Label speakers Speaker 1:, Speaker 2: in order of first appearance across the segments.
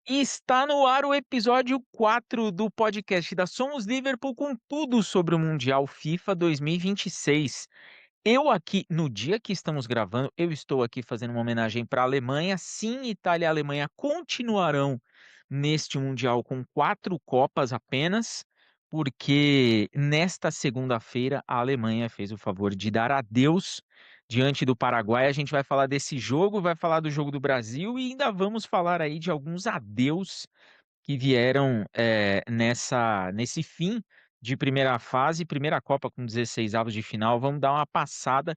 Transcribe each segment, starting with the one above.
Speaker 1: E está no ar o episódio 4 do podcast da Somos Liverpool com tudo sobre o Mundial FIFA 2026. Eu aqui, no dia que estamos gravando, eu estou aqui fazendo uma homenagem para a Alemanha. Sim, Itália e Alemanha continuarão neste Mundial com 4 Copas apenas, porque nesta segunda-feira a Alemanha fez o favor de dar adeus diante do Paraguai. A gente vai falar desse jogo, vai falar do jogo do Brasil e ainda vamos falar aí de alguns adeus que vieram nesse fim de primeira fase, primeira Copa com 16 avos de final. Vamos dar uma passada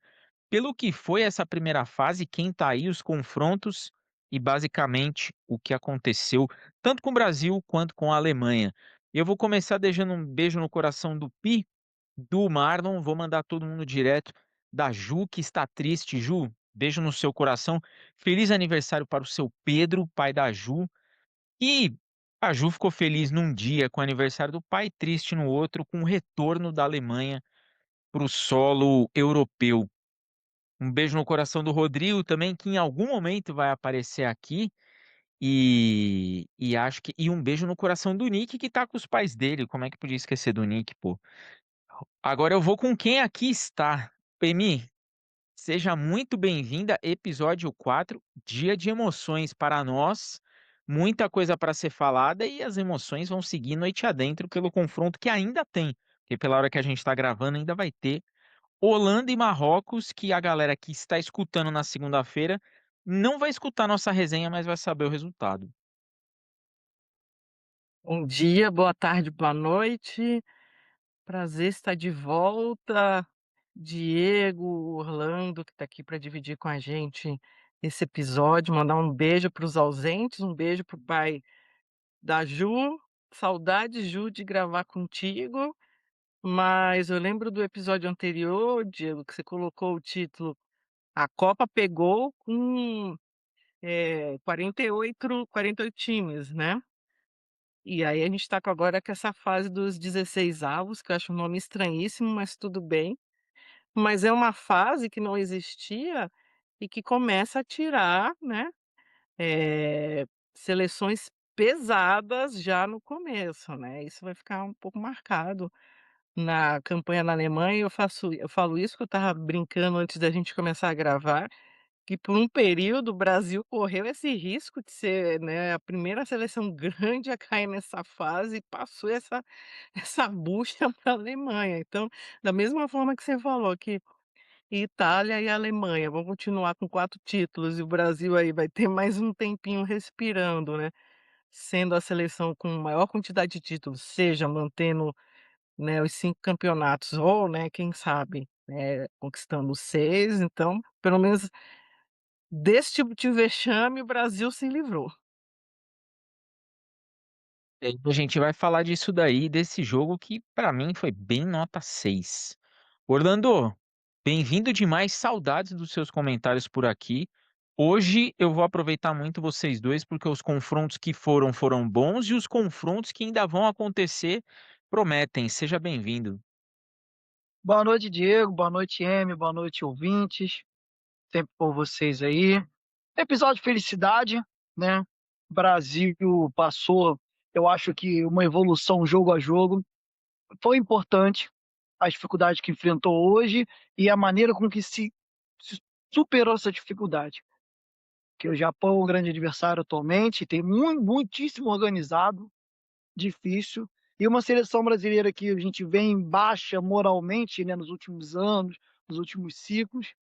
Speaker 1: pelo que foi essa primeira fase, quem tá aí, os confrontos e basicamente o que aconteceu tanto com o Brasil quanto com a Alemanha. Eu vou começar deixando um beijo no coração do Pi, do Marlon, vou mandar todo mundo direto da Ju, que está triste. Ju, beijo no seu coração. Feliz aniversário para o seu Pedro, pai da Ju. E a Ju ficou feliz num dia com o aniversário do pai, triste no outro, com o retorno da Alemanha para o solo europeu. Um beijo no coração do Rodrigo também, que em algum momento vai aparecer aqui. E acho que. E um beijo no coração do Nick, que tá com os pais dele. Como é que podia esquecer do Nick, pô? Agora eu vou com quem aqui está. Pemi, seja muito bem-vinda. Episódio 4, dia de emoções para nós. Muita coisa para ser falada e as emoções vão seguir noite adentro pelo confronto que ainda tem. Porque pela hora que a gente está gravando, ainda vai ter Holanda e Marrocos, que a galera que está escutando na segunda-feira não vai escutar nossa resenha, mas vai saber o resultado.
Speaker 2: Bom dia, boa tarde, boa noite. Prazer estar de volta. Diego, Orlando, que está aqui para dividir com a gente esse episódio. Mandar um beijo para os ausentes, um beijo para o pai da Ju. Saudade, Ju, de gravar contigo. Mas eu lembro do episódio anterior, Diego, que você colocou o título A Copa Pegou com 48 times, né? E aí a gente está agora com essa fase dos 16 avos, que eu acho um nome estranhíssimo, mas tudo bem. Mas é uma fase que não existia e que começa a tirar, né, seleções pesadas já no começo, né. Isso vai ficar um pouco marcado na campanha na Alemanha. Eu falo isso, que eu estava brincando antes da gente começar a gravar, que por um período o Brasil correu esse risco de ser, né, a primeira seleção grande a cair nessa fase, e passou essa bucha para a Alemanha. Então, da mesma forma que você falou que Itália e Alemanha vão continuar com 4 títulos e o Brasil aí vai ter mais um tempinho respirando, né, sendo a seleção com maior quantidade de títulos, seja mantendo, né, os 5 campeonatos ou, né, quem sabe, conquistando os 6. Então, pelo menos desse tipo de vexame, o Brasil se livrou.
Speaker 1: E aí a gente vai falar disso daí, desse jogo que pra mim foi bem nota 6. Orlando, bem-vindo demais, saudades dos seus comentários por aqui. Hoje eu vou aproveitar muito vocês dois, porque os confrontos que foram bons e os confrontos que ainda vão acontecer prometem. Seja bem-vindo.
Speaker 3: Boa noite, Diego. Boa noite, Emi. Boa noite, ouvintes. Sempre por vocês aí. Episódio de felicidade, né? O Brasil passou, eu acho que uma evolução jogo a jogo. Foi importante as dificuldades que enfrentou hoje e a maneira com que se superou essa dificuldade. Que o Japão é um grande adversário atualmente, tem muitíssimo organizado, difícil. E uma seleção brasileira que a gente vem baixa moralmente, né, nos últimos anos, nos últimos ciclos.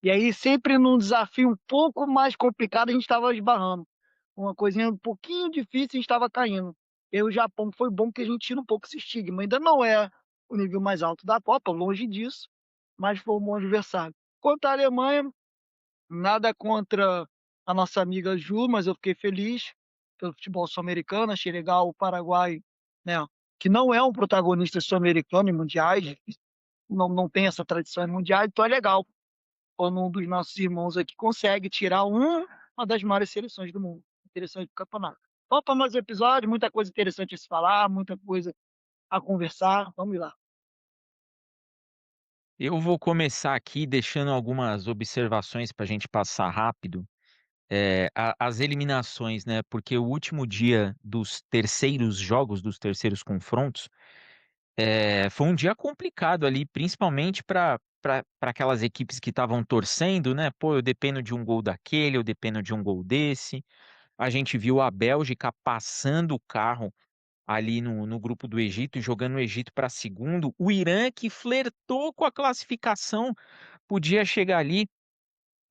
Speaker 3: E aí, sempre num desafio um pouco mais complicado, a gente estava esbarrando. Uma coisinha um pouquinho difícil, a gente estava caindo. E o Japão foi bom que a gente tira um pouco esse estigma. Ainda não é o nível mais alto da Copa, longe disso, mas foi um bom adversário. Quanto à Alemanha, nada contra a nossa amiga Ju, mas eu fiquei feliz pelo futebol sul-americano. Achei legal o Paraguai, né, que não é um protagonista sul-americano em mundiais, não tem essa tradição em mundiais, então é legal quando um dos nossos irmãos aqui consegue tirar uma das maiores seleções do mundo. Interessante do campeonato. Vamos para mais um episódio, muita coisa interessante a se falar, muita coisa a conversar. Vamos lá.
Speaker 1: Eu vou começar aqui deixando algumas observações para a gente passar rápido. as eliminações, né, porque o último dia dos terceiros jogos, dos terceiros confrontos, foi um dia complicado ali, principalmente para aquelas equipes que estavam torcendo, né? Pô, eu dependo de um gol daquele, eu dependo de um gol desse. A gente viu a Bélgica passando o carro ali no grupo do Egito e jogando o Egito para segundo. O Irã, que flertou com a classificação, podia chegar ali,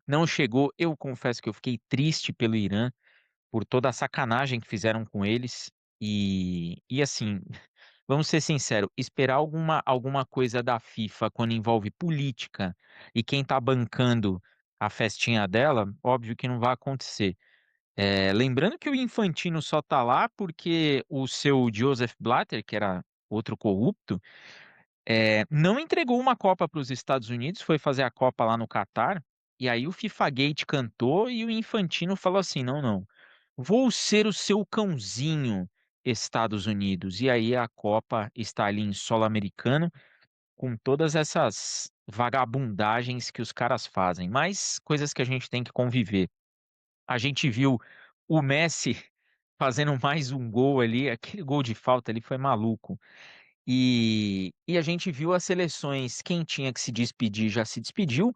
Speaker 1: não chegou. Eu confesso que eu fiquei triste pelo Irã, por toda a sacanagem que fizeram com eles. E assim, vamos ser sinceros, esperar alguma coisa da FIFA quando envolve política e quem tá bancando a festinha dela, óbvio que não vai acontecer. Lembrando que o Infantino só tá lá porque o seu Joseph Blatter, que era outro corrupto, não entregou uma Copa para os Estados Unidos, foi fazer a Copa lá no Catar, e aí o FIFA Gate cantou e o Infantino falou assim: não, não, vou ser o seu cãozinho, Estados Unidos. E aí a Copa está ali em solo americano, com todas essas vagabundagens que os caras fazem, mas coisas que a gente tem que conviver. A gente viu o Messi fazendo mais um gol ali, aquele gol de falta ali foi maluco. E a gente viu as seleções, quem tinha que se despedir já se despediu.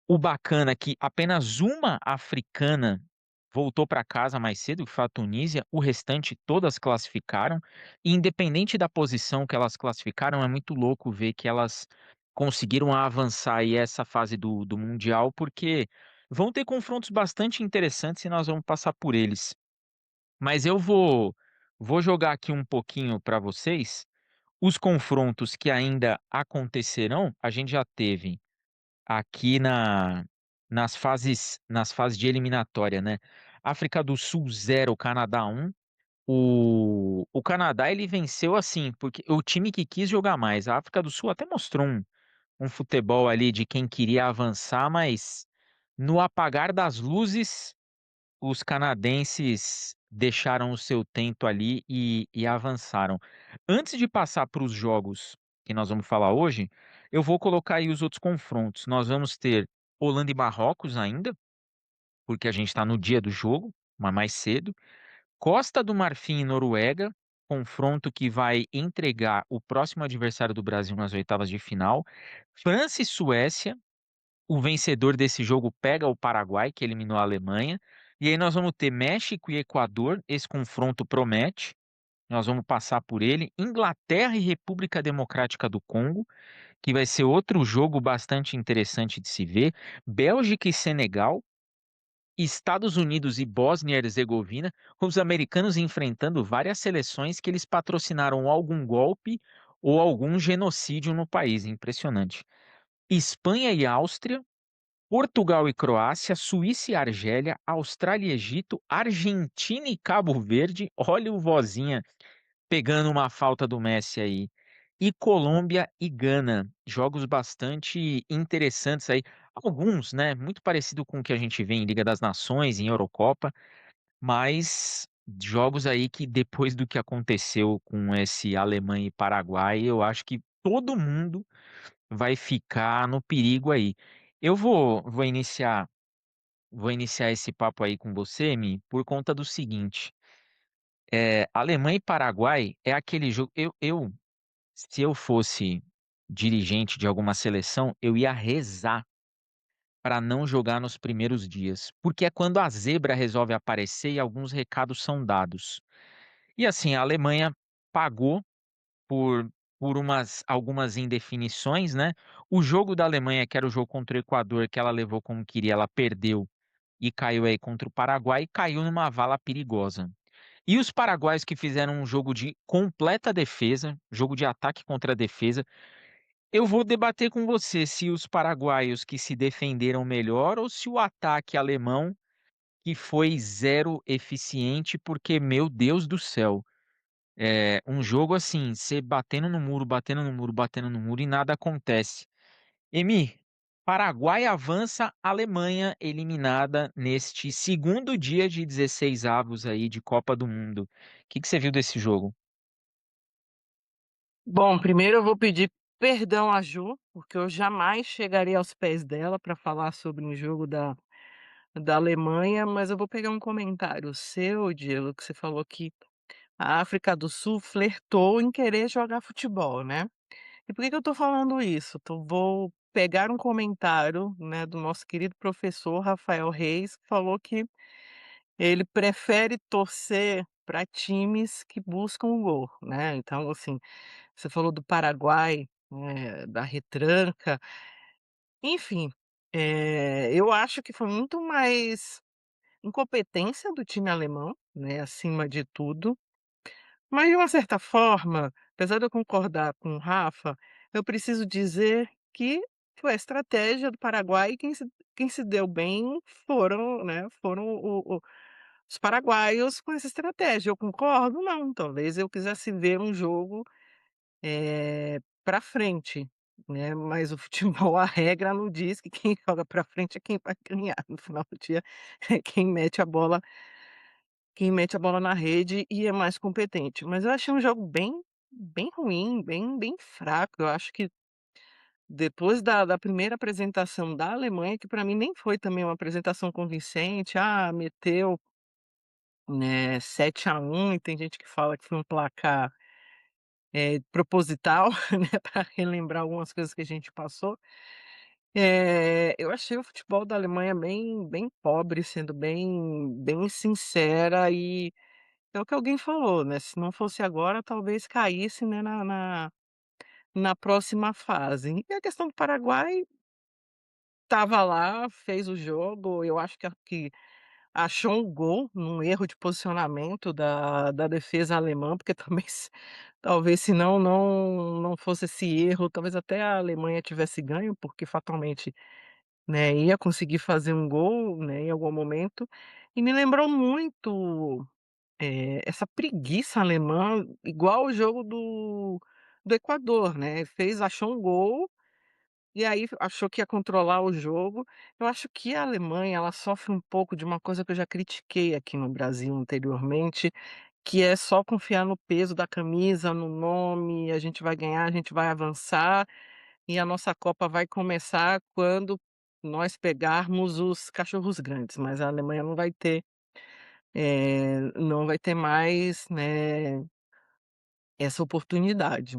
Speaker 1: O bacana é que apenas uma africana voltou para casa mais cedo, que foi a Tunísia, o restante todas classificaram. E independente da posição que elas classificaram, é muito louco ver que elas conseguiram avançar aí essa fase do Mundial, porque vão ter confrontos bastante interessantes e nós vamos passar por eles. Mas vou jogar aqui um pouquinho para vocês. Os confrontos que ainda acontecerão, a gente já teve aqui nas fases de eliminatória, né? África do Sul 0, Canadá 1. O Canadá ele venceu assim, porque o time que quis jogar mais. A África do Sul até mostrou um futebol ali de quem queria avançar, mas no apagar das luzes os canadenses deixaram o seu tento ali e avançaram. Antes de passar para os jogos que nós vamos falar hoje, eu vou colocar aí os outros confrontos. Nós vamos ter Holanda e Marrocos ainda, porque a gente está no dia do jogo, mas mais cedo. Costa do Marfim e Noruega, confronto que vai entregar o próximo adversário do Brasil nas oitavas de final. França e Suécia, o vencedor desse jogo pega o Paraguai, que eliminou a Alemanha. E aí nós vamos ter México e Equador. Esse confronto promete. Nós vamos passar por ele. Inglaterra e República Democrática do Congo, que vai ser outro jogo bastante interessante de se ver. Bélgica e Senegal. Estados Unidos e Bósnia e Herzegovina, os americanos enfrentando várias seleções que eles patrocinaram algum golpe ou algum genocídio no país. Impressionante. Espanha e Áustria, Portugal e Croácia, Suíça e Argélia, Austrália e Egito, Argentina e Cabo Verde, olha o vozinha pegando uma falta do Messi aí. E Colômbia e Gana, jogos bastante interessantes aí. Alguns, né, muito parecido com o que a gente vê em Liga das Nações, em Eurocopa, mas jogos aí que depois do que aconteceu com esse Alemanha e Paraguai, eu acho que todo mundo vai ficar no perigo aí. Eu vou iniciar esse papo aí com você, Mi, por conta do seguinte: Alemanha e Paraguai é aquele jogo. Se eu fosse dirigente de alguma seleção, eu ia rezar para não jogar nos primeiros dias, porque é quando a zebra resolve aparecer e alguns recados são dados. E assim, a Alemanha pagou por, por algumas indefinições, né? O jogo da Alemanha, que era o jogo contra o Equador, que ela levou como queria, ela perdeu e caiu aí contra o Paraguai, caiu numa vala perigosa. E os paraguaios que fizeram um jogo de completa defesa, jogo de ataque contra a defesa, eu vou debater com você se os paraguaios que se defenderam melhor ou se o ataque alemão que foi zero eficiente, porque, meu Deus do céu, um jogo assim, você batendo no muro, batendo no muro, batendo no muro e nada acontece. Emi, Paraguai avança, Alemanha eliminada neste segundo dia de 16 avos aí de Copa do Mundo. O que que você viu desse jogo?
Speaker 2: Bom, primeiro eu vou pedir perdão à Ju, porque eu jamais chegaria aos pés dela para falar sobre um jogo da Alemanha, mas eu vou pegar um comentário seu, Diego, que você falou que a África do Sul flertou em querer jogar futebol, né. E por que que eu estou falando isso? Vou pegar um comentário, né, do nosso querido professor Rafael Reis, que falou que ele prefere torcer para times que buscam o gol, né. Então, assim, você falou do Paraguai, da retranca, enfim, eu acho que foi muito mais incompetência do time alemão, né, acima de tudo, mas de uma certa forma, apesar de eu concordar com o Rafa, eu preciso dizer que foi a estratégia do Paraguai e quem se deu bem foram os paraguaios com essa estratégia. Eu concordo? Não, talvez eu quisesse ver um jogo, pra frente, né, mas o futebol, a regra não diz que quem joga pra frente é quem vai ganhar, no final do dia é quem mete a bola na rede e é mais competente. Mas eu achei um jogo bem ruim, bem fraco. Eu acho que depois da primeira apresentação da Alemanha, que para mim nem foi também uma apresentação convincente, meteu, né, 7-1 e tem gente que fala que foi um placar, proposital, né, pra relembrar algumas coisas que a gente passou. Eu achei o futebol da Alemanha bem pobre, sendo bem sincera, e é o que alguém falou, né, se não fosse agora, talvez caísse, né, na próxima fase. E a questão do Paraguai, estava lá, fez o jogo, eu acho que achou um gol num erro de posicionamento da defesa alemã, porque também talvez se não fosse esse erro, talvez até a Alemanha tivesse ganho, porque fatalmente, né, ia conseguir fazer um gol, né, em algum momento. E me lembrou muito essa preguiça alemã, igual o jogo do Equador, né, achou um gol, e aí achou que ia controlar o jogo. Eu acho que a Alemanha, ela sofre um pouco de uma coisa que eu já critiquei aqui no Brasil anteriormente, que é só confiar no peso da camisa, no nome, a gente vai ganhar, a gente vai avançar, e a nossa Copa vai começar quando nós pegarmos os cachorros grandes, mas a Alemanha não vai ter mais, né, essa oportunidade.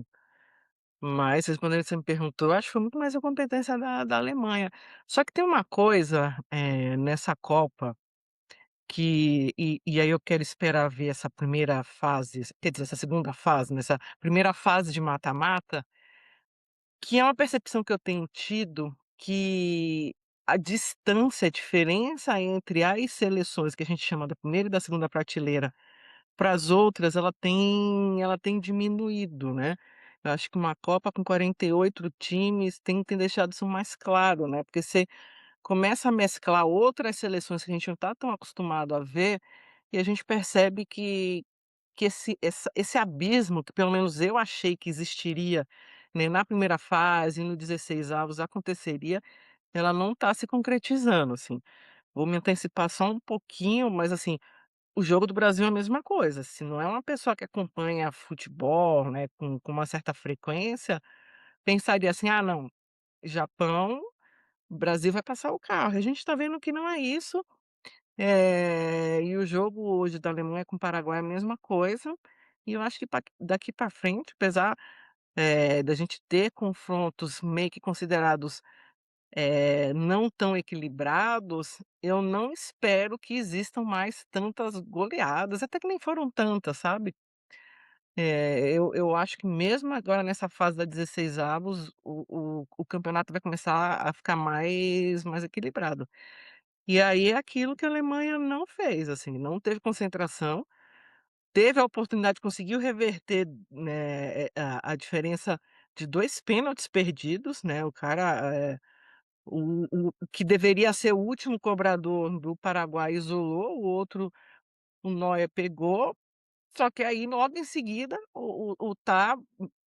Speaker 2: Mas respondendo, você me perguntou, eu acho que foi muito mais a competência da Alemanha. Só que tem uma coisa, nessa Copa que aí eu quero esperar ver essa primeira fase, quer dizer, essa segunda fase, nessa primeira fase de mata-mata, que é uma percepção que eu tenho tido, que a distância, a diferença entre as seleções que a gente chama da primeira e da segunda prateleira para as outras, ela tem diminuído, né. Eu acho que uma Copa com 48 times tem deixado isso mais claro, né, porque você começa a mesclar outras seleções que a gente não está tão acostumado a ver, e a gente percebe que esse abismo, que pelo menos eu achei que existiria, né, na primeira fase, no 16 aconteceria, ela não está se concretizando, assim. Vou me antecipar só um pouquinho, mas assim, o jogo do Brasil é a mesma coisa, se não é uma pessoa que acompanha futebol, né, com uma certa frequência, pensaria assim: "Ah não, Japão, o Brasil vai passar o carro", e a gente está vendo que não é isso, e o jogo hoje da Alemanha com o Paraguai é a mesma coisa, e eu acho que daqui para frente, apesar, da gente ter confrontos meio que considerados, não tão equilibrados, eu não espero que existam mais tantas goleadas, até que nem foram tantas, sabe. Eu acho que mesmo agora nessa fase da 16avos, o campeonato vai começar a ficar mais equilibrado. E aí é aquilo que a Alemanha não fez, assim, não teve concentração, teve a oportunidade, conseguiu reverter, né, a diferença de 2 pênaltis perdidos, né, o cara, o que deveria ser o último cobrador do Paraguai isolou, o outro, o Neuer pegou, só que aí logo em seguida o Tah,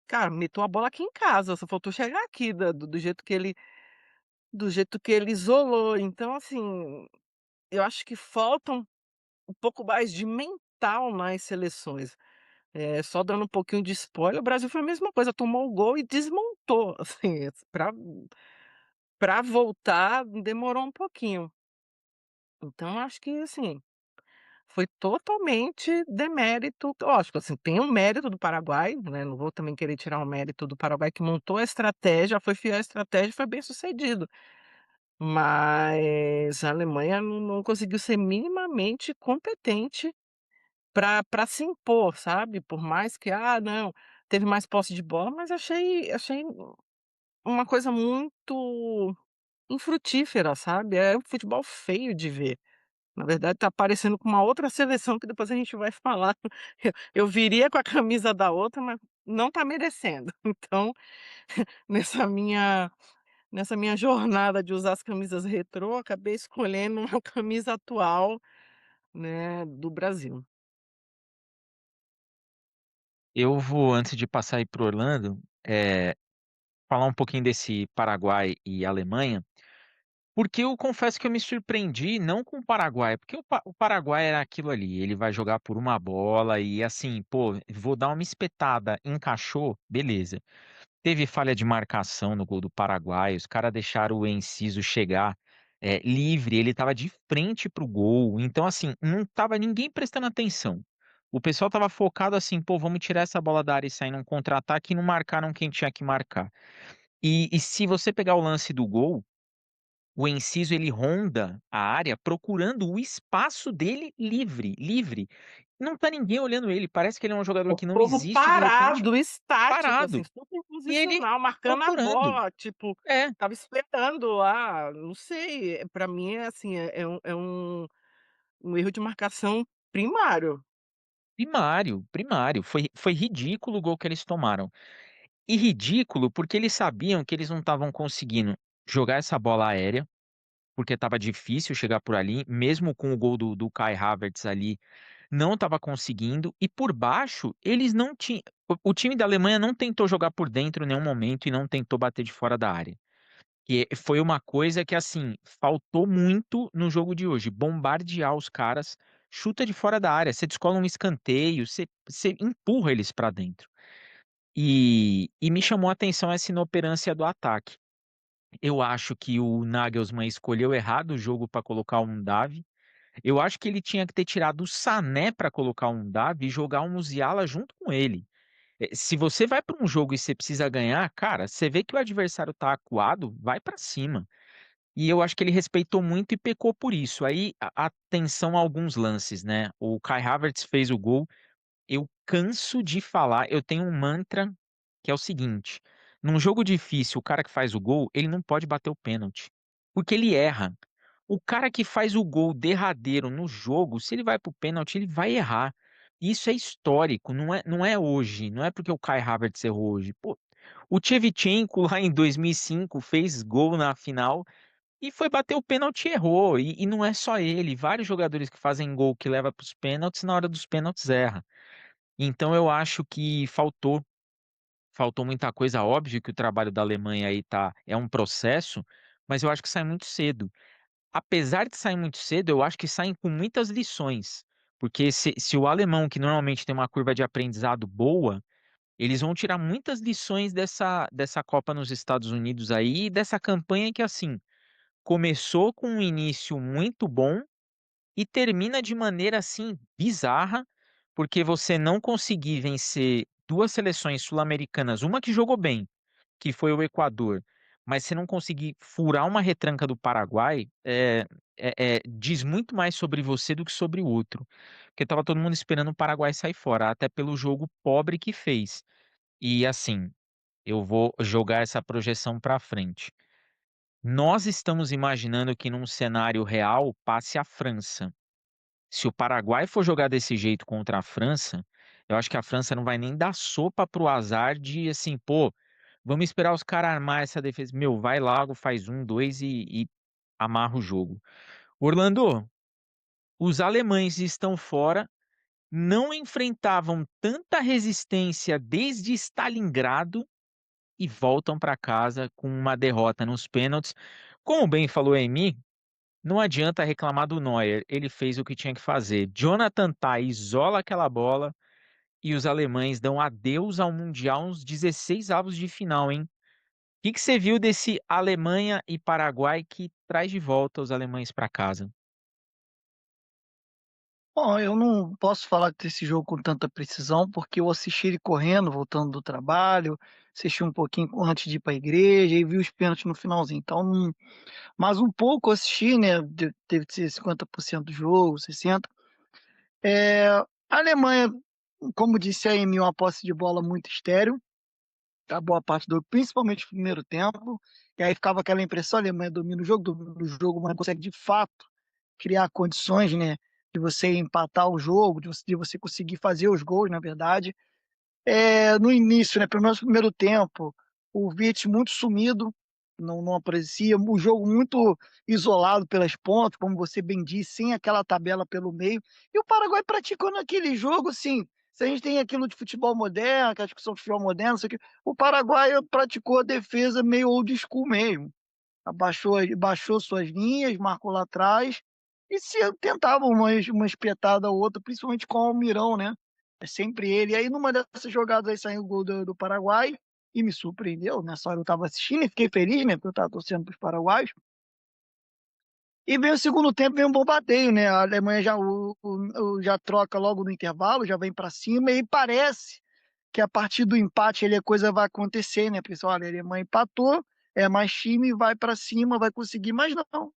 Speaker 2: cara, meteu a bola aqui em casa, só faltou chegar aqui do jeito que ele isolou. Então assim, eu acho que falta um pouco mais de mental nas seleções. Só dando um pouquinho de spoiler, o Brasil foi a mesma coisa, tomou o gol e desmontou, assim, pra voltar demorou um pouquinho. Então acho que, assim, foi totalmente demérito, lógico, assim, tem o mérito do Paraguai, né, não vou também querer tirar o mérito do Paraguai que montou a estratégia, foi fiel à estratégia e foi bem-sucedido. Mas a Alemanha não conseguiu ser minimamente competente para se impor, sabe. Por mais que, não, teve mais posse de bola, mas achei uma coisa muito infrutífera, sabe. É um futebol feio de ver. Na verdade tá parecendo com uma outra seleção que depois a gente vai falar. Eu viria com a camisa da outra, mas não tá merecendo. Então, nessa minha nessa minha jornada de usar as camisas retrô, acabei escolhendo uma camisa atual, né, do Brasil.
Speaker 1: Eu vou, antes de passar aí para Orlando, falar um pouquinho desse Paraguai e Alemanha, porque eu confesso que eu me surpreendi não com o Paraguai, porque o Paraguai era aquilo ali, ele vai jogar por uma bola e assim, pô, vou dar uma espetada, encaixou, beleza. Teve falha de marcação no gol do Paraguai, os caras deixaram o Enciso chegar, livre, ele estava de frente para o gol, então assim, não estava ninguém prestando atenção. O pessoal estava focado assim: "Pô, vamos tirar essa bola da área e sair num contra-ataque", e não marcaram quem tinha que marcar. E se você pegar o lance do gol, o Enciso ele ronda a área procurando o espaço dele livre, livre. Não tá ninguém olhando ele, parece que ele é um jogador
Speaker 2: O
Speaker 1: que não
Speaker 2: povo
Speaker 1: existe, de repente,
Speaker 2: parado, estático, assim,
Speaker 1: parado.
Speaker 2: super
Speaker 1: E ele
Speaker 2: posicional, marcando a
Speaker 1: procurando.
Speaker 2: bola, tipo,
Speaker 1: É,
Speaker 2: estava esperando, não sei, pra mim é assim, é um erro de marcação primário.
Speaker 1: primário, primário. Foi ridículo o gol que eles tomaram. E ridículo porque eles sabiam que eles não estavam conseguindo jogar essa bola aérea, porque estava difícil chegar por ali, mesmo com o gol do Kai Havertz ali, não estava conseguindo. E por baixo, eles não tinham. O time da Alemanha não tentou jogar por dentro em nenhum momento e não tentou bater de fora da área. Que foi uma coisa que, assim, faltou muito no jogo de hoje, bombardear os caras, chuta de fora da área, você descola um escanteio, você empurra eles pra dentro. E me chamou a atenção essa inoperância do ataque. Eu acho que o Nagelsmann escolheu errado o jogo para colocar um Davi. Eu acho que ele tinha que ter tirado o Sané para colocar um Davi e jogar um Musiala junto com ele. Se você vai para um jogo e você precisa ganhar, cara, você vê que o adversário tá acuado, vai para cima. E eu acho que ele respeitou muito e pecou por isso. Aí, atenção a alguns lances, né? O Kai Havertz fez o gol. Eu canso de falar, eu tenho um mantra que é o seguinte: num jogo difícil, o cara que faz o gol, ele não pode bater o pênalti, porque ele erra. O cara que faz o gol derradeiro no jogo, se ele vai pro pênalti, ele vai errar. Isso é histórico, não é hoje, não é porque o Kai Havertz errou hoje. Pô, o Shevchenko lá em 2005 fez gol na final e foi bater o pênalti e errou. E não é só ele, vários jogadores que fazem gol que leva para os pênaltis, na hora dos pênaltis erra. Então eu acho que faltou muita coisa. Óbvio que o trabalho da Alemanha aí é um processo, mas eu acho que sai muito cedo. Apesar de sair muito cedo, eu acho que saem com muitas lições. Porque se o alemão, que normalmente tem uma curva de aprendizado boa, eles vão tirar muitas lições dessa Copa nos Estados Unidos aí, e dessa campanha que, assim, começou com um início muito bom e termina de maneira assim bizarra, porque você não conseguir vencer duas seleções sul-americanas, uma que jogou bem, que foi o Equador, mas você não conseguir furar uma retranca do Paraguai, diz muito mais sobre você do que sobre o outro. Porque estava todo mundo esperando o Paraguai sair fora, até pelo jogo pobre que fez. E assim, eu vou jogar essa projeção para frente. Nós estamos imaginando que num cenário real passe a França. Se o Paraguai for jogar desse jeito contra a França, eu acho que a França não vai nem dar sopa pro azar de assim, pô, vamos esperar os caras armar essa defesa. Meu, vai logo, faz um, dois e amarra o jogo. Orlando, os alemães estão fora, não enfrentavam tanta resistência desde Stalingrado e voltam para casa com uma derrota nos pênaltis. Como bem falou a Emi, não adianta reclamar do Neuer, ele fez o que tinha que fazer. Jonathan Tah isola aquela bola e os alemães dão adeus ao Mundial uns 16 avos de final, hein? O que que você viu desse Alemanha e Paraguai que traz de volta os alemães para casa?
Speaker 3: Bom, eu não posso falar desse jogo com tanta precisão, porque eu assisti ele correndo, voltando do trabalho, assisti um pouquinho antes de ir para a igreja e vi os pênaltis no finalzinho. Então, mas um pouco eu assisti, né? Deve ser 50% do jogo, 60%. A Alemanha, como disse a Amy, uma posse de bola muito estéril, a boa parte do jogo, principalmente no primeiro tempo. E aí ficava aquela impressão: a Alemanha domina o jogo, mas não consegue de fato criar condições, né? De você empatar o jogo, de você conseguir fazer os gols, na verdade. No início, né, pelo menos no primeiro tempo, o Vite muito sumido, não aparecia, o jogo muito isolado pelas pontas, como você bem disse, sem aquela tabela pelo meio. E o Paraguai praticando aquele jogo, assim, se a gente tem aquilo de futebol moderno, aquela discussão de futebol moderno, não sei o quê, o Paraguai praticou a defesa meio old school mesmo, baixou suas linhas, marcou lá atrás e se tentava uma espetada ou outra, principalmente com o Almirão, né? É sempre ele. E aí, numa dessas jogadas aí, saiu o gol do Paraguai e me surpreendeu. Nessa hora eu estava assistindo e fiquei feliz, né? Porque eu estava torcendo para os paraguaios. E vem o segundo tempo, vem um bombardeio, né? A Alemanha já troca logo no intervalo, já vem para cima e parece que a partir do empate ele a coisa vai acontecer, né? Pessoal, olha, a Alemanha empatou, é mais time, vai para cima, vai conseguir, mas não.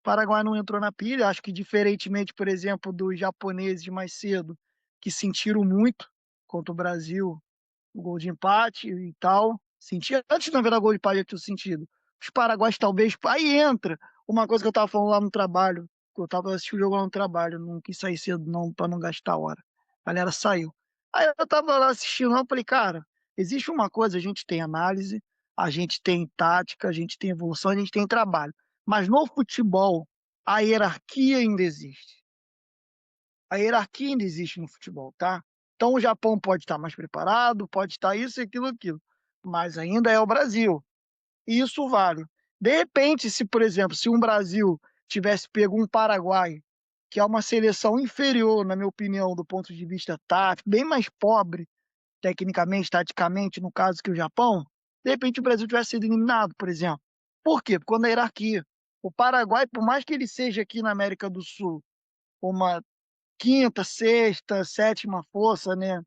Speaker 3: O Paraguai não entrou na pilha, acho que diferentemente, por exemplo, dos japoneses mais cedo, que sentiram muito contra o Brasil, o gol de empate e tal. Sentia, antes de não virar gol de empate, eu tinha sentido. Os paraguaios talvez. Aí entra uma coisa que eu estava falando lá no trabalho, que eu estava assistindo o jogo lá no trabalho, não quis sair cedo não, para não gastar hora. A galera saiu. Aí eu estava lá assistindo, eu falei, cara, existe uma coisa, a gente tem análise, a gente tem tática, a gente tem evolução, a gente tem trabalho. Mas no futebol, a hierarquia ainda existe. A hierarquia ainda existe no futebol, tá? Então o Japão pode estar mais preparado, pode estar isso, aquilo, aquilo, mas ainda é o Brasil. E isso vale. De repente, se, por exemplo, se um Brasil tivesse pego um Paraguai, que é uma seleção inferior, na minha opinião, do ponto de vista tático, bem mais pobre, tecnicamente, taticamente, no caso que o Japão, de repente o Brasil tivesse sido eliminado, por exemplo. Por quê? Porque quando a hierarquia. O Paraguai, por mais que ele seja aqui na América do Sul uma quinta, sexta, sétima força, né?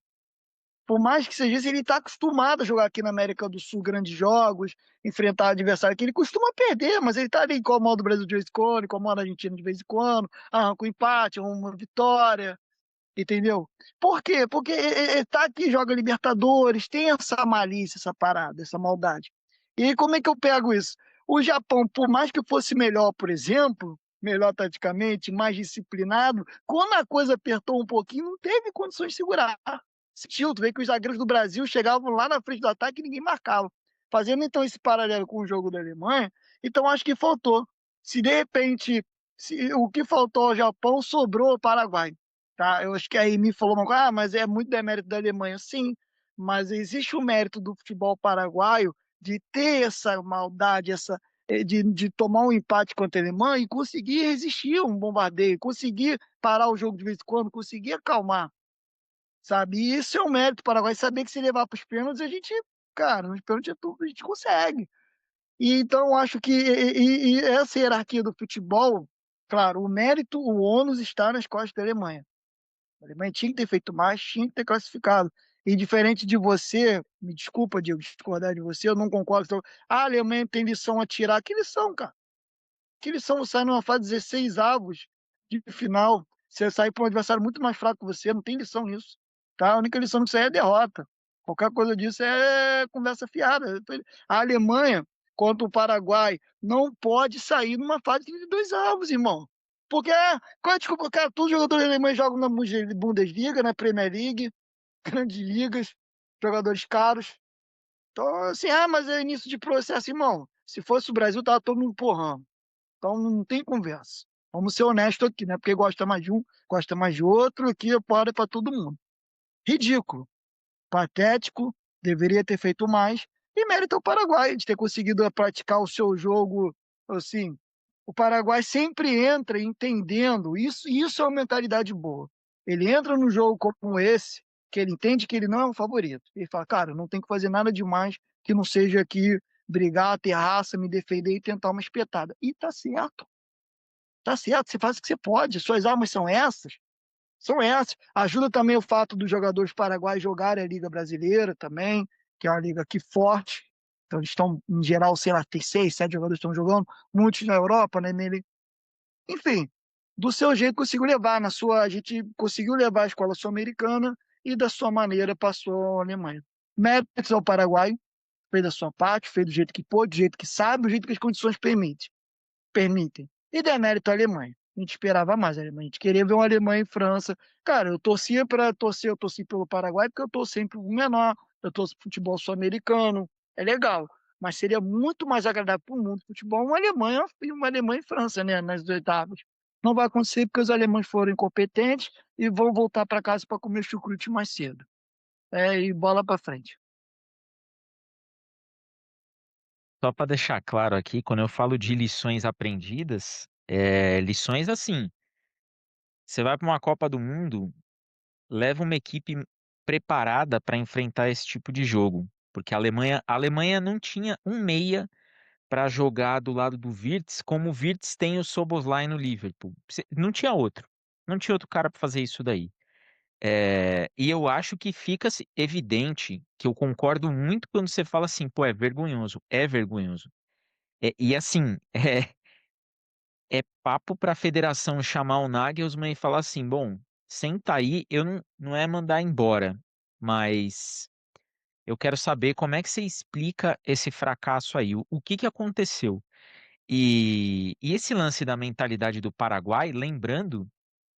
Speaker 3: Por mais que seja isso, ele está acostumado a jogar aqui na América do Sul grandes jogos, enfrentar adversário que ele costuma perder, mas ele está ali, incomoda o Brasil de vez em quando, incomoda a Argentina de vez em quando, arranca um empate, uma vitória, entendeu? Por quê? Porque ele tá aqui, joga Libertadores, tem essa malícia, essa parada, essa maldade. E aí, como é que eu pego isso? O Japão, por mais que fosse melhor, por exemplo, melhor taticamente, mais disciplinado, quando a coisa apertou um pouquinho, não teve condições de segurar. Sentiu, tu vê que os zagueiros do Brasil chegavam lá na frente do ataque e ninguém marcava. Fazendo então esse paralelo com o jogo da Alemanha, então acho que faltou. Se de repente o que faltou ao Japão sobrou ao Paraguai. Tá? Eu acho que a Amy falou uma coisa, mas é muito demérito da Alemanha. Sim, mas existe o mérito do futebol paraguaio de ter essa maldade, de tomar um empate contra a Alemanha e conseguir resistir a um bombardeio, conseguir parar o jogo de vez em quando, conseguir acalmar, sabe? E isso é um mérito do Paraguai, saber que se levar para os pênaltis, a gente, cara, nos pênaltis é tudo, a gente consegue. E então eu acho que e essa hierarquia do futebol, claro, o mérito, o ônus está nas costas da Alemanha. A Alemanha tinha que ter feito mais, tinha que ter classificado. E diferente de você, me desculpa, Diego, discordar de você, eu não concordo. A Alemanha tem lição a tirar. Que lição, cara? Que lição sai numa fase 16 avos de final? Você sair para um adversário muito mais fraco que você, não tem lição nisso. Tá? A única lição disso aí é derrota. Qualquer coisa disso é conversa fiada. A Alemanha, contra o Paraguai, não pode sair numa fase de 2 avos, irmão. Porque, qual é a desculpa? Cara, todos os jogadores alemães jogam na Bundesliga, na Premier League, grandes ligas, jogadores caros. Então, assim, mas é início de processo, irmão. Se fosse o Brasil, tava todo mundo empurrando. Então não tem conversa. Vamos ser honestos aqui, né? Porque gosta mais de um, gosta mais de outro, aqui pode para todo mundo. Ridículo, patético, deveria ter feito mais. E mérito ao Paraguai de ter conseguido praticar o seu jogo assim. O Paraguai sempre entra entendendo isso, e isso é uma mentalidade boa. Ele entra no jogo como esse, que ele entende que ele não é um favorito. Ele fala, cara, não tem que fazer nada demais que não seja aqui brigar, ter raça, me defender e tentar uma espetada. E tá certo. Tá certo, você faz o que você pode, suas armas são essas. são essas. Ajuda também o fato dos jogadores paraguaios jogarem a Liga Brasileira também, que é uma liga aqui forte. Então eles estão, em geral, sei lá, tem 6, 7 jogadores que estão jogando, muitos na Europa, né? Enfim, do seu jeito conseguiu levar, a gente conseguiu levar a escola sul-americana e da sua maneira passou a Alemanha. Méritos ao Paraguai, fez da sua parte, fez do jeito que pôde, do jeito que sabe, do jeito que as condições permitem. E demérito à Alemanha. A gente esperava mais a Alemanha. A gente queria ver uma Alemanha e França. Cara, eu torcia para torcer, eu torci pelo Paraguai porque eu torço sempre o menor, eu torço futebol sul-americano. É legal. Mas seria muito mais agradável para o mundo do futebol uma Alemanha e França, né, nas oitavas. Não vai acontecer porque os alemães foram incompetentes e vão voltar para casa para comer chucrute mais cedo. E bola para frente.
Speaker 1: Só para deixar claro aqui, quando eu falo de lições aprendidas, lições assim, você vai para uma Copa do Mundo, leva uma equipe preparada para enfrentar esse tipo de jogo, porque a Alemanha não tinha um meia para jogar do lado do Wirtz, como o Wirtz tem o Szoboszlai no Liverpool. Não tinha outro. Não tinha outro cara para fazer isso daí. E eu acho que fica evidente que eu concordo muito quando você fala assim, pô, é vergonhoso. É vergonhoso. E assim, é papo para a federação chamar o Nagelsmann e falar assim, bom, senta aí, eu não é mandar embora, mas eu quero saber como é que você explica esse fracasso aí. O que que aconteceu? E esse lance da mentalidade do Paraguai, lembrando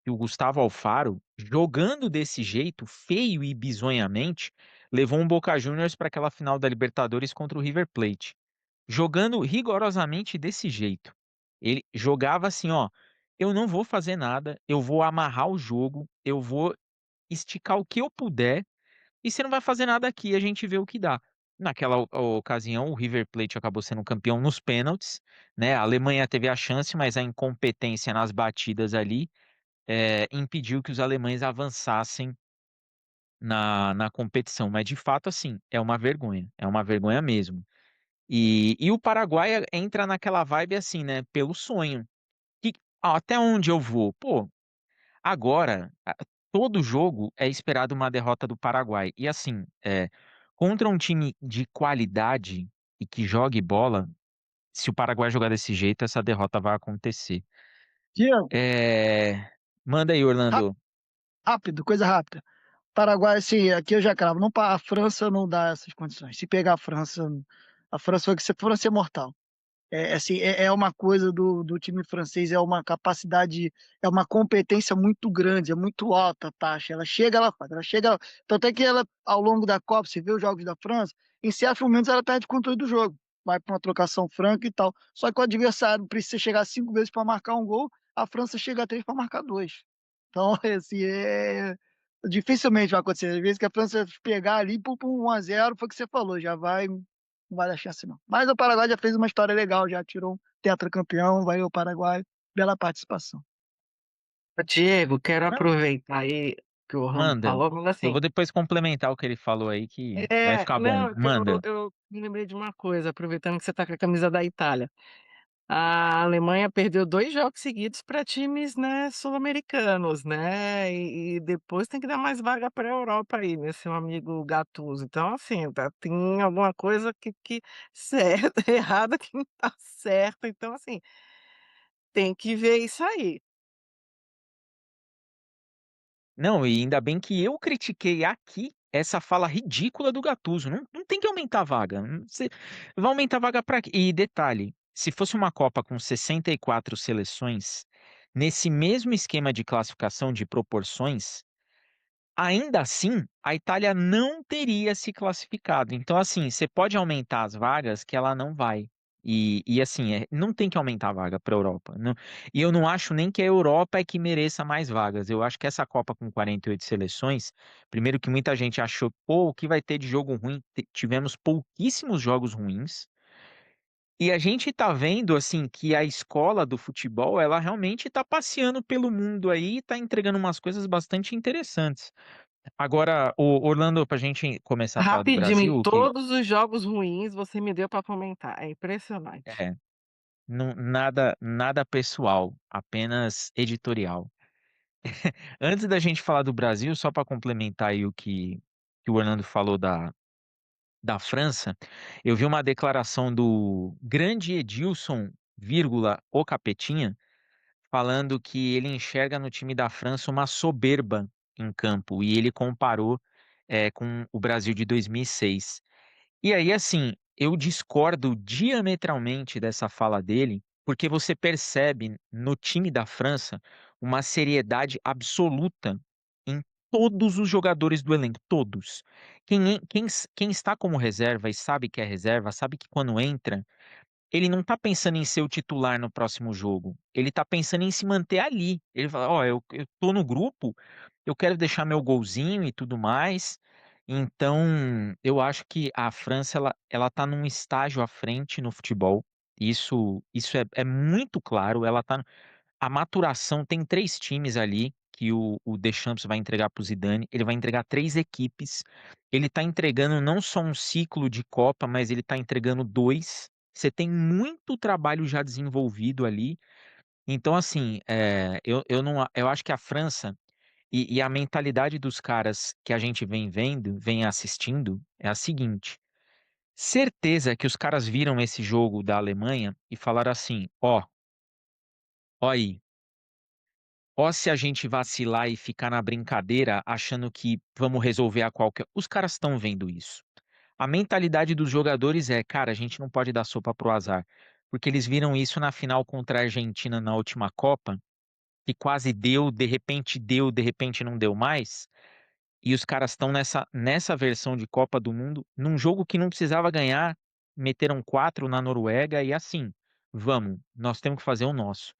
Speaker 1: que o Gustavo Alfaro, jogando desse jeito, feio e bizonhamente, levou um Boca Juniors para aquela final da Libertadores contra o River Plate. Jogando rigorosamente desse jeito. Ele jogava assim, ó, eu não vou fazer nada, eu vou amarrar o jogo, eu vou esticar o que eu puder e você não vai fazer nada aqui, a gente vê o que dá. Naquela ocasião, o River Plate acabou sendo campeão nos pênaltis, né? A Alemanha teve a chance, mas a incompetência nas batidas ali impediu que os alemães avançassem na competição. Mas de fato, assim, é uma vergonha mesmo. E o Paraguai entra naquela vibe assim, né? Pelo sonho. Até onde eu vou? Pô, agora, todo jogo é esperado uma derrota do Paraguai. E assim, contra um time de qualidade e que jogue bola, se o Paraguai jogar desse jeito, essa derrota vai acontecer.
Speaker 3: Diego,
Speaker 1: É, Manda aí, Orlando.
Speaker 3: rápido, coisa rápida. Paraguai, assim, aqui eu já cravo. Não, a França não dá essas condições. Se pegar a França vai ser França é mortal. Assim, é uma coisa do time francês, é uma capacidade, é uma competência muito grande, é muito alta a taxa. Ela chega, ela faz, ela chega. Tanto é que ela, ao longo da Copa, você vê os jogos da França, em certos momentos ela perde o controle do jogo. Vai para uma trocação franca e tal. Só que o adversário precisa chegar 5 vezes para marcar um gol, a França chega a 3 para marcar dois. Então, assim, dificilmente vai acontecer. Às vezes que a França pegar ali por 1-0, foi o que você falou, já vai, não vai dar chance não. Mas o Paraguai já fez uma história legal, já tirou um tetracampeão, vai o Paraguai, bela participação.
Speaker 2: Diego, quero
Speaker 1: Não,
Speaker 2: aproveitar aí que o Orlando
Speaker 1: manda.
Speaker 2: falou, mas
Speaker 1: Eu
Speaker 2: assim,
Speaker 1: vou depois complementar o que ele falou aí, que vai ficar bom.
Speaker 2: não, é que eu,
Speaker 1: Manda.
Speaker 2: eu me lembrei de uma coisa, aproveitando que você está com a camisa da Itália. A Alemanha perdeu 2 jogos seguidos para times, né, sul-americanos, né, e depois tem que dar mais vaga para a Europa aí, né, seu amigo Gattuso. Então, assim, tem alguma coisa que certa errada que não tá certa, então, assim, tem que ver isso aí.
Speaker 1: Não, e ainda bem que eu critiquei aqui essa fala ridícula do Gattuso. Não tem que aumentar a vaga. Você vai aumentar a vaga para quê? E detalhe, se fosse uma Copa com 64 seleções, nesse mesmo esquema de classificação de proporções, ainda assim, a Itália não teria se classificado. Então, assim, você pode aumentar as vagas que ela não vai. E assim, não tem que aumentar a vaga para a Europa. E eu não acho nem que a Europa é que mereça mais vagas. Eu acho que essa Copa com 48 seleções, primeiro que muita gente achou, pô, o que vai ter de jogo ruim? Tivemos pouquíssimos jogos ruins. E a gente tá vendo, assim, que a escola do futebol, ela realmente tá passeando pelo mundo aí e tá entregando umas coisas bastante interessantes. Agora, o Orlando, para a gente começar a falar do
Speaker 2: Rapidinho, em
Speaker 1: Brasil, o que
Speaker 2: todos os jogos ruins você me deu para comentar, é impressionante.
Speaker 1: é nada pessoal, apenas editorial. Antes da gente falar do Brasil, só para complementar aí que o Orlando falou da França, eu vi uma declaração do grande Edilson, vírgula, o Capetinha, falando que ele enxerga no time da França uma soberba em campo, e ele comparou com o Brasil de 2006. E aí, assim, eu discordo diametralmente dessa fala dele, porque você percebe no time da França uma seriedade absoluta em todos os jogadores do elenco, todos. Quem está como reserva e sabe que é reserva, sabe que quando entra ele não tá pensando em ser o titular no próximo jogo. Ele tá pensando em se manter ali. Ele fala, ó, eu tô no grupo, eu quero deixar meu golzinho e tudo mais. Então, eu acho que a França, ela tá num estágio à frente no futebol. Isso é muito claro. A maturação tem três times ali que o Deschamps vai entregar para o Zidane. Ele vai entregar três equipes. Ele está entregando não só um ciclo de Copa, mas ele está entregando dois. Você tem muito trabalho já desenvolvido ali. Então, assim, eu não, eu acho que a França e a mentalidade dos caras que a gente vem vendo, vem assistindo, é a seguinte: certeza que os caras viram esse jogo da Alemanha e falaram assim: ó aí. Ó, se a gente vacilar e ficar na brincadeira achando que vamos resolver a qualquer. Os caras estão vendo isso. A mentalidade dos jogadores é, cara, a gente não pode dar sopa pro azar. Porque eles viram isso na final contra a Argentina na última Copa, que quase deu, de repente não deu mais. E os caras estão nessa versão de Copa do Mundo, num jogo que não precisava ganhar, meteram quatro na Noruega e assim, vamos, nós temos que fazer o nosso.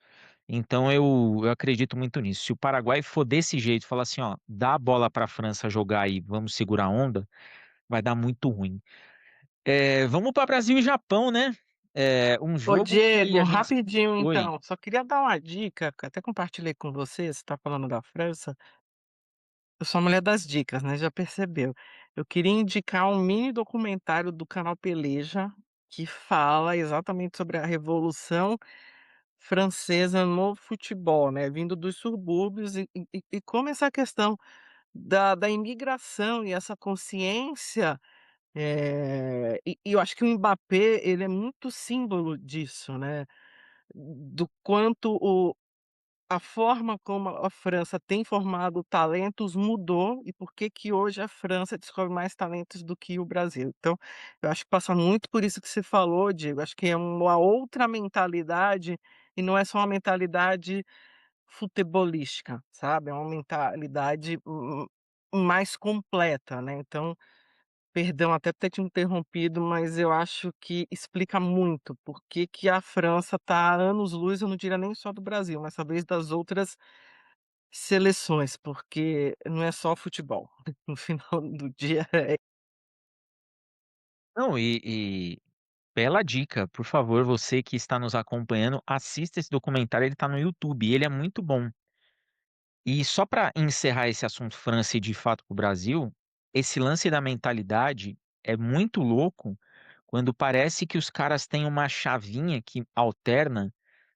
Speaker 1: Então eu acredito muito nisso. Se o Paraguai for desse jeito, falar assim, ó, dá a bola para a França jogar e vamos segurar a onda, vai dar muito ruim. Vamos para Brasil e Japão, né? Um
Speaker 2: Ô
Speaker 1: jogo que
Speaker 2: Diego,
Speaker 1: a gente.
Speaker 2: rapidinho
Speaker 1: Oi.
Speaker 2: então, só queria dar uma dica, que até compartilhei com você está falando da França, eu sou a mulher das dicas, né, já percebeu. Eu queria indicar um mini documentário do canal Peleja, que fala exatamente sobre a revolução francesa no futebol, né, vindo dos subúrbios e como essa questão da imigração e essa consciência, e eu acho que o Mbappé, ele é muito símbolo disso, né, do quanto a forma como a França tem formado talentos mudou e por que que hoje a França descobre mais talentos do que o Brasil. Então, eu acho que passa muito por isso que você falou, Diego, acho que é uma outra mentalidade e não é só uma mentalidade futebolística, sabe, é uma mentalidade mais completa, né, então, perdão até por ter te interrompido, mas eu acho que explica muito por que que a França está a anos-luz, eu não diria nem só do Brasil, mas talvez das outras seleções, porque não é só futebol. No final do dia
Speaker 1: Não, e bela dica, por favor, você que está nos acompanhando, assista esse documentário, ele está no YouTube, ele é muito bom. E só para encerrar esse assunto França e de fato para o Brasil, esse lance da mentalidade é muito louco quando parece que os caras têm uma chavinha que alterna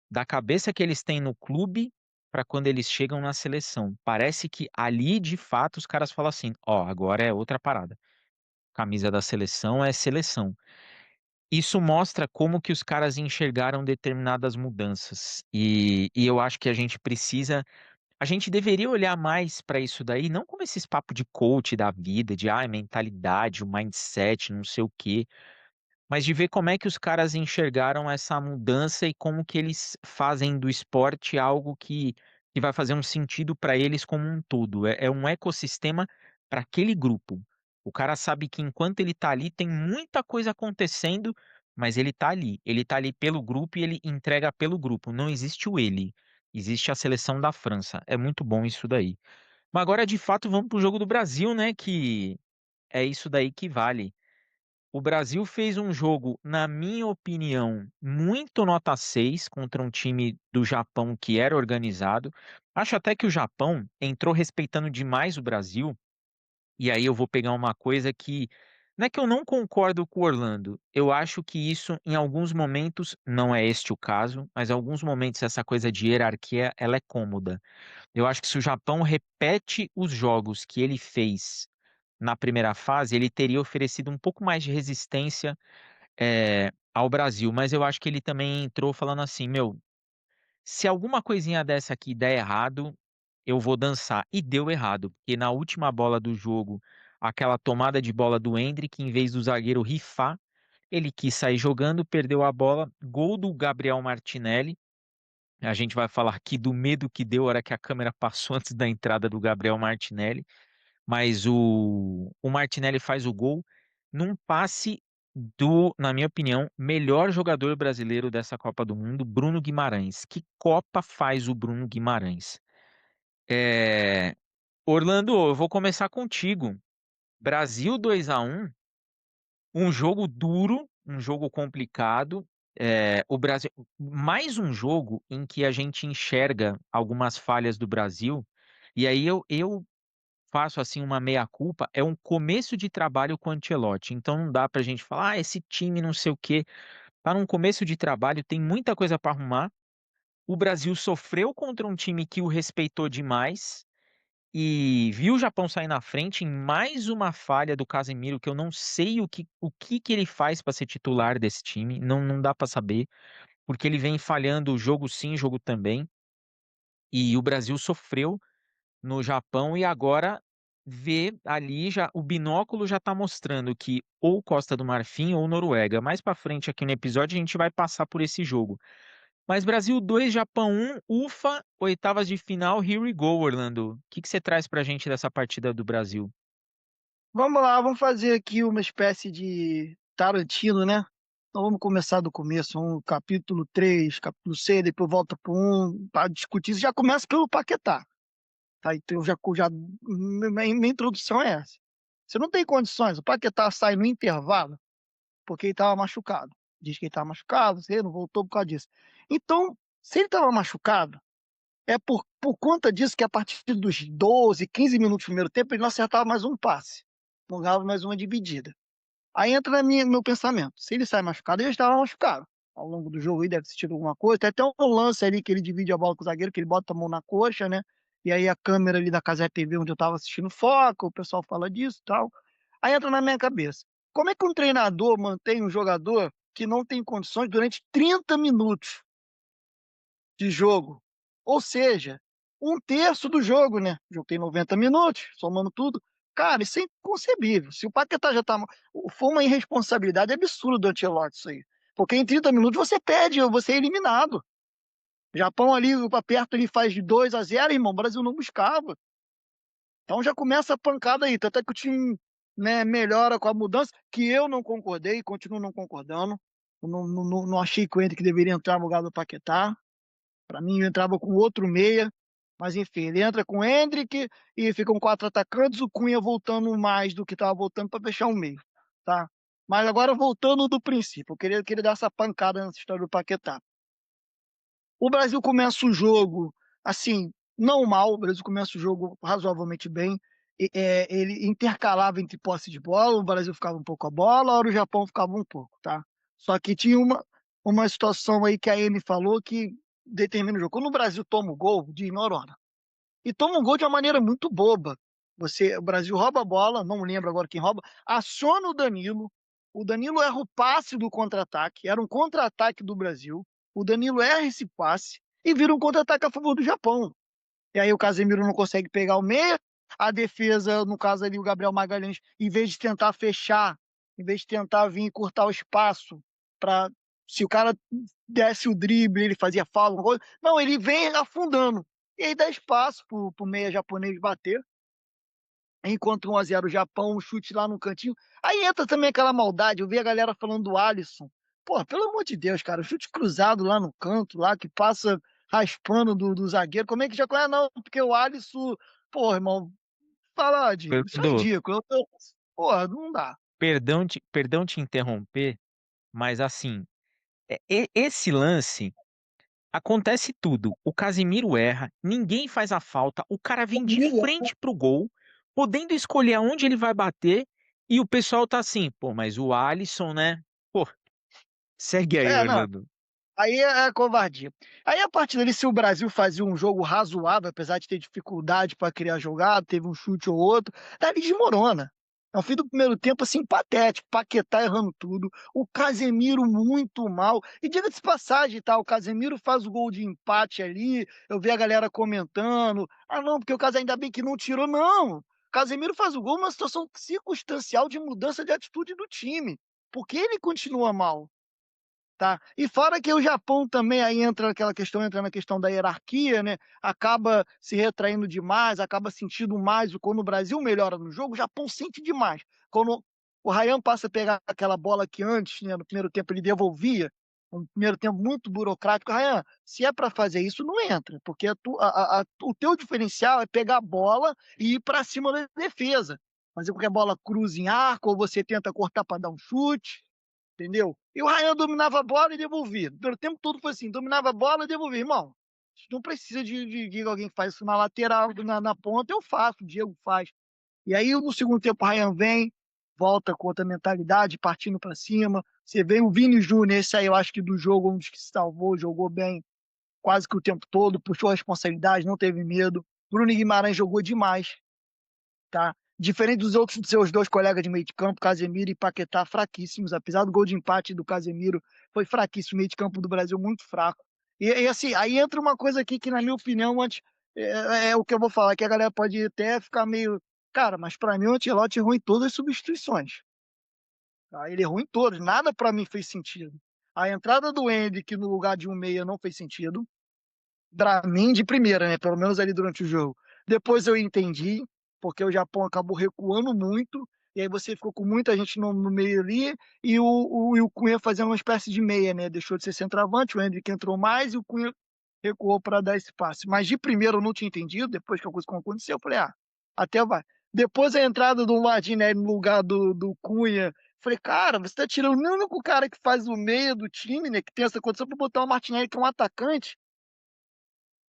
Speaker 1: da cabeça que eles têm no clube para quando eles chegam na seleção. Parece que ali de fato os caras falam assim: ó, agora é outra parada. Camisa da seleção é seleção. Isso mostra como que os caras enxergaram determinadas mudanças. E eu acho que a gente deveria olhar mais para isso daí, não como esses papos de coach da vida, de mentalidade, o mindset, não sei o quê, mas de ver como é que os caras enxergaram essa mudança e como que eles fazem do esporte algo que vai fazer um sentido para eles como um todo. É um ecossistema para aquele grupo. O cara sabe que enquanto ele tá ali, tem muita coisa acontecendo, mas ele tá ali. Ele tá ali pelo grupo e ele entrega pelo grupo. Não existe o ele. Existe a seleção da França. É muito bom isso daí. Mas agora, de fato, vamos pro jogo do Brasil, né? Que é isso daí que vale. O Brasil fez um jogo, na minha opinião, muito nota 6 contra um time do Japão que era organizado. Acho até que o Japão entrou respeitando demais o Brasil. E aí eu vou pegar uma coisa que Não é que eu não concordo com o Orlando. Eu acho que isso, em alguns momentos, não é este o caso, mas em alguns momentos essa coisa de hierarquia, ela é cômoda. Eu acho que se o Japão repete os jogos que ele fez na primeira fase, ele teria oferecido um pouco mais de resistência, ao Brasil. Mas eu acho que ele também entrou falando assim, meu, se alguma coisinha dessa aqui der errado, eu vou dançar. E deu errado, porque na última bola do jogo, aquela tomada de bola do Endrick, em vez do zagueiro rifar, ele quis sair jogando, perdeu a bola, gol do Gabriel Martinelli. A gente vai falar aqui do medo que deu a hora que a câmera passou antes da entrada do Gabriel Martinelli, mas o Martinelli faz o gol num passe do, na minha opinião, melhor jogador brasileiro dessa Copa do Mundo, Bruno Guimarães. Que Copa faz o Bruno Guimarães? É, Orlando, eu vou começar contigo. Brasil 2-1, um jogo duro, um jogo complicado. O Brasil, mais um jogo em que a gente enxerga algumas falhas do Brasil. E aí eu faço assim uma meia-culpa. É um começo de trabalho com o Ancelotti. Então não dá pra gente falar, esse time não sei o quê. Tá num começo de trabalho, tem muita coisa para arrumar. O Brasil sofreu contra um time que o respeitou demais e viu o Japão sair na frente em mais uma falha do Casemiro, que eu não sei o que ele faz para ser titular desse time, não dá para saber, porque ele vem falhando jogo sim, jogo também, e o Brasil sofreu no Japão e agora vê ali já o binóculo já está mostrando que ou Costa do Marfim ou Noruega. Mais para frente aqui no episódio a gente vai passar por esse jogo. Mas Brasil 2, Japão 1, ufa, oitavas de final, here we go, Orlando. O que você traz pra gente dessa partida do Brasil?
Speaker 3: Vamos lá, vamos fazer aqui uma espécie de Tarantino, né? Então vamos começar do começo, capítulo 3, capítulo 6, depois volta para para discutir. Já começa pelo Paquetá, tá? Então minha introdução é essa. Você não tem condições, o Paquetá sai no intervalo porque ele estava machucado. Diz que ele estava machucado, você não voltou por causa disso. Então, se ele estava machucado, é por conta disso que a partir dos 12, 15 minutos do primeiro tempo, ele não acertava mais um passe, não dava mais uma dividida. Aí entra meu pensamento, se ele sai machucado, ele estava machucado. Ao longo do jogo aí deve ter tido alguma coisa, tem até um lance ali que ele divide a bola com o zagueiro, que ele bota a mão na coxa, né? E aí a câmera ali da Casa TV, onde eu estava assistindo, foca, o pessoal fala disso e tal. Aí entra na minha cabeça, como é que um treinador mantém um jogador que não tem condições durante 30 minutos de jogo? Ou seja, um terço do jogo, né? O jogo tem 90 minutos, somando tudo. Cara, isso é inconcebível. Se o Paquetá já tá. Foi uma irresponsabilidade absurda do Ancelotti isso aí. Porque em 30 minutos você perde, você é eliminado. O Japão ali, perto, ele faz de 2-0, irmão. O Brasil não buscava. Então já começa a pancada aí. Tanto é que o time, né, melhora com a mudança, que eu não concordei, continuo não concordando. Eu não achei que o Henrique deveria entrar no lugar do Paquetá. Para mim, eu entrava com outro meia, mas enfim, ele entra com o Endrick e ficam quatro atacantes, o Cunha voltando mais do que estava voltando para fechar o meio, tá? Mas agora voltando do princípio, eu queria dar essa pancada nessa história do Paquetá. O Brasil começa o jogo, assim, não mal, o Brasil começa o jogo razoavelmente bem, ele intercalava entre posse de bola, o Brasil ficava um pouco a bola, a hora o Japão ficava um pouco, tá? Só que tinha uma situação aí que a Amy falou que determina o jogo. Quando o Brasil toma o gol, de Noronha, e toma um gol de uma maneira muito boba. O Brasil rouba a bola, não lembro agora quem rouba, aciona o Danilo erra o passe do contra-ataque, era um contra-ataque do Brasil, o Danilo erra esse passe e vira um contra-ataque a favor do Japão. E aí o Casemiro não consegue pegar o meia, a defesa, no caso ali o Gabriel Magalhães, em vez de tentar fechar, em vez de tentar vir cortar o espaço para se o cara desse o drible, ele fazia falta, alguma coisa, não, ele vem afundando. E aí dá espaço pro meia japonês bater. Enquanto 1-0 o Japão, um chute lá no cantinho. Aí entra também aquela maldade, eu vi a galera falando do Alisson. Pô, pelo amor de Deus, cara, chute cruzado lá no canto, lá que passa raspando do zagueiro. Como é que já conhece? Não, porque o Alisson, pô, irmão, fala de. Isso é
Speaker 1: Orlando,
Speaker 3: ridículo. Porra, não dá.
Speaker 1: perdão te interromper, mas assim, esse lance acontece tudo. O Casimiro erra, ninguém faz a falta, o cara vem de frente pro gol, podendo escolher aonde ele vai bater, E o pessoal tá assim: "Pô, mas o Alisson, né". Pô, segue aí,
Speaker 3: Não,
Speaker 1: Orlando.
Speaker 3: aí é covardia. Aí a partir dali, se o Brasil fazia um jogo razoável, apesar de ter dificuldade para criar jogada, teve um chute ou outro, dali desmorona. Ao fim do primeiro tempo, assim, patético, Paquetá errando tudo, o Casemiro muito mal. E diga-se de passagem, tá? O Casemiro faz o gol de empate ali, eu vi a galera comentando, ah não, porque o Casemiro ainda bem que não tirou, não. O Casemiro faz o gol numa situação circunstancial de mudança de atitude do time, porque ele continua mal. Tá. E fora que o Japão também aí entra na questão da hierarquia, né, acaba se retraindo demais, acaba sentindo mais quando o Brasil melhora no jogo, o Japão sente demais. Quando o Ryan passa a pegar aquela bola que antes, né, no primeiro tempo ele devolvia, um primeiro tempo muito burocrático, Ryan, se é para fazer isso não entra, porque o teu diferencial é pegar a bola e ir para cima da defesa, fazer com que a bola cruze em arco ou você tenta cortar para dar um chute, entendeu? E o Ryan dominava a bola e devolvia. Pelo tempo todo foi assim, dominava a bola e devolvia. Irmão, não precisa de alguém que faz isso na lateral, na ponta, eu faço, o Diego faz. E aí no segundo tempo o Ryan vem, volta com outra mentalidade, partindo para cima. Você vê o Vini Júnior, esse aí eu acho que do jogo, um dos que se salvou, jogou bem quase que o tempo todo, puxou a responsabilidade, não teve medo. Bruno Guimarães jogou demais, tá? Diferente dos outros dos seus dois colegas de meio de campo, Casemiro e Paquetá, fraquíssimos. Apesar do gol de empate do Casemiro, foi fraquíssimo. O meio de campo do Brasil muito fraco. E assim, aí entra uma coisa aqui que, na minha opinião, antes, é o que eu vou falar, que a galera pode até ficar meio. Cara, mas pra mim o Ancelotti errou em todas as substituições. Tá? Ele errou em todas, nada pra mim fez sentido. A entrada do Endrick no lugar de um meia não fez sentido. Pra mim, de primeira, né? Pelo menos ali durante o jogo. Depois eu entendi, porque o Japão acabou recuando muito, e aí você ficou com muita gente no meio ali, e o Cunha fazendo uma espécie de meia, né? Deixou de ser centroavante, o Endrick entrou mais e o Cunha recuou para dar esse passe. Mas de primeiro eu não tinha entendido, depois que a coisa aconteceu, eu falei, ah, até vai. Depois a entrada do Martinelli no lugar do Cunha, falei, cara, você tá tirando o único cara que faz o meio do time, né? Que tem essa condição para botar o Martinelli, que é um atacante.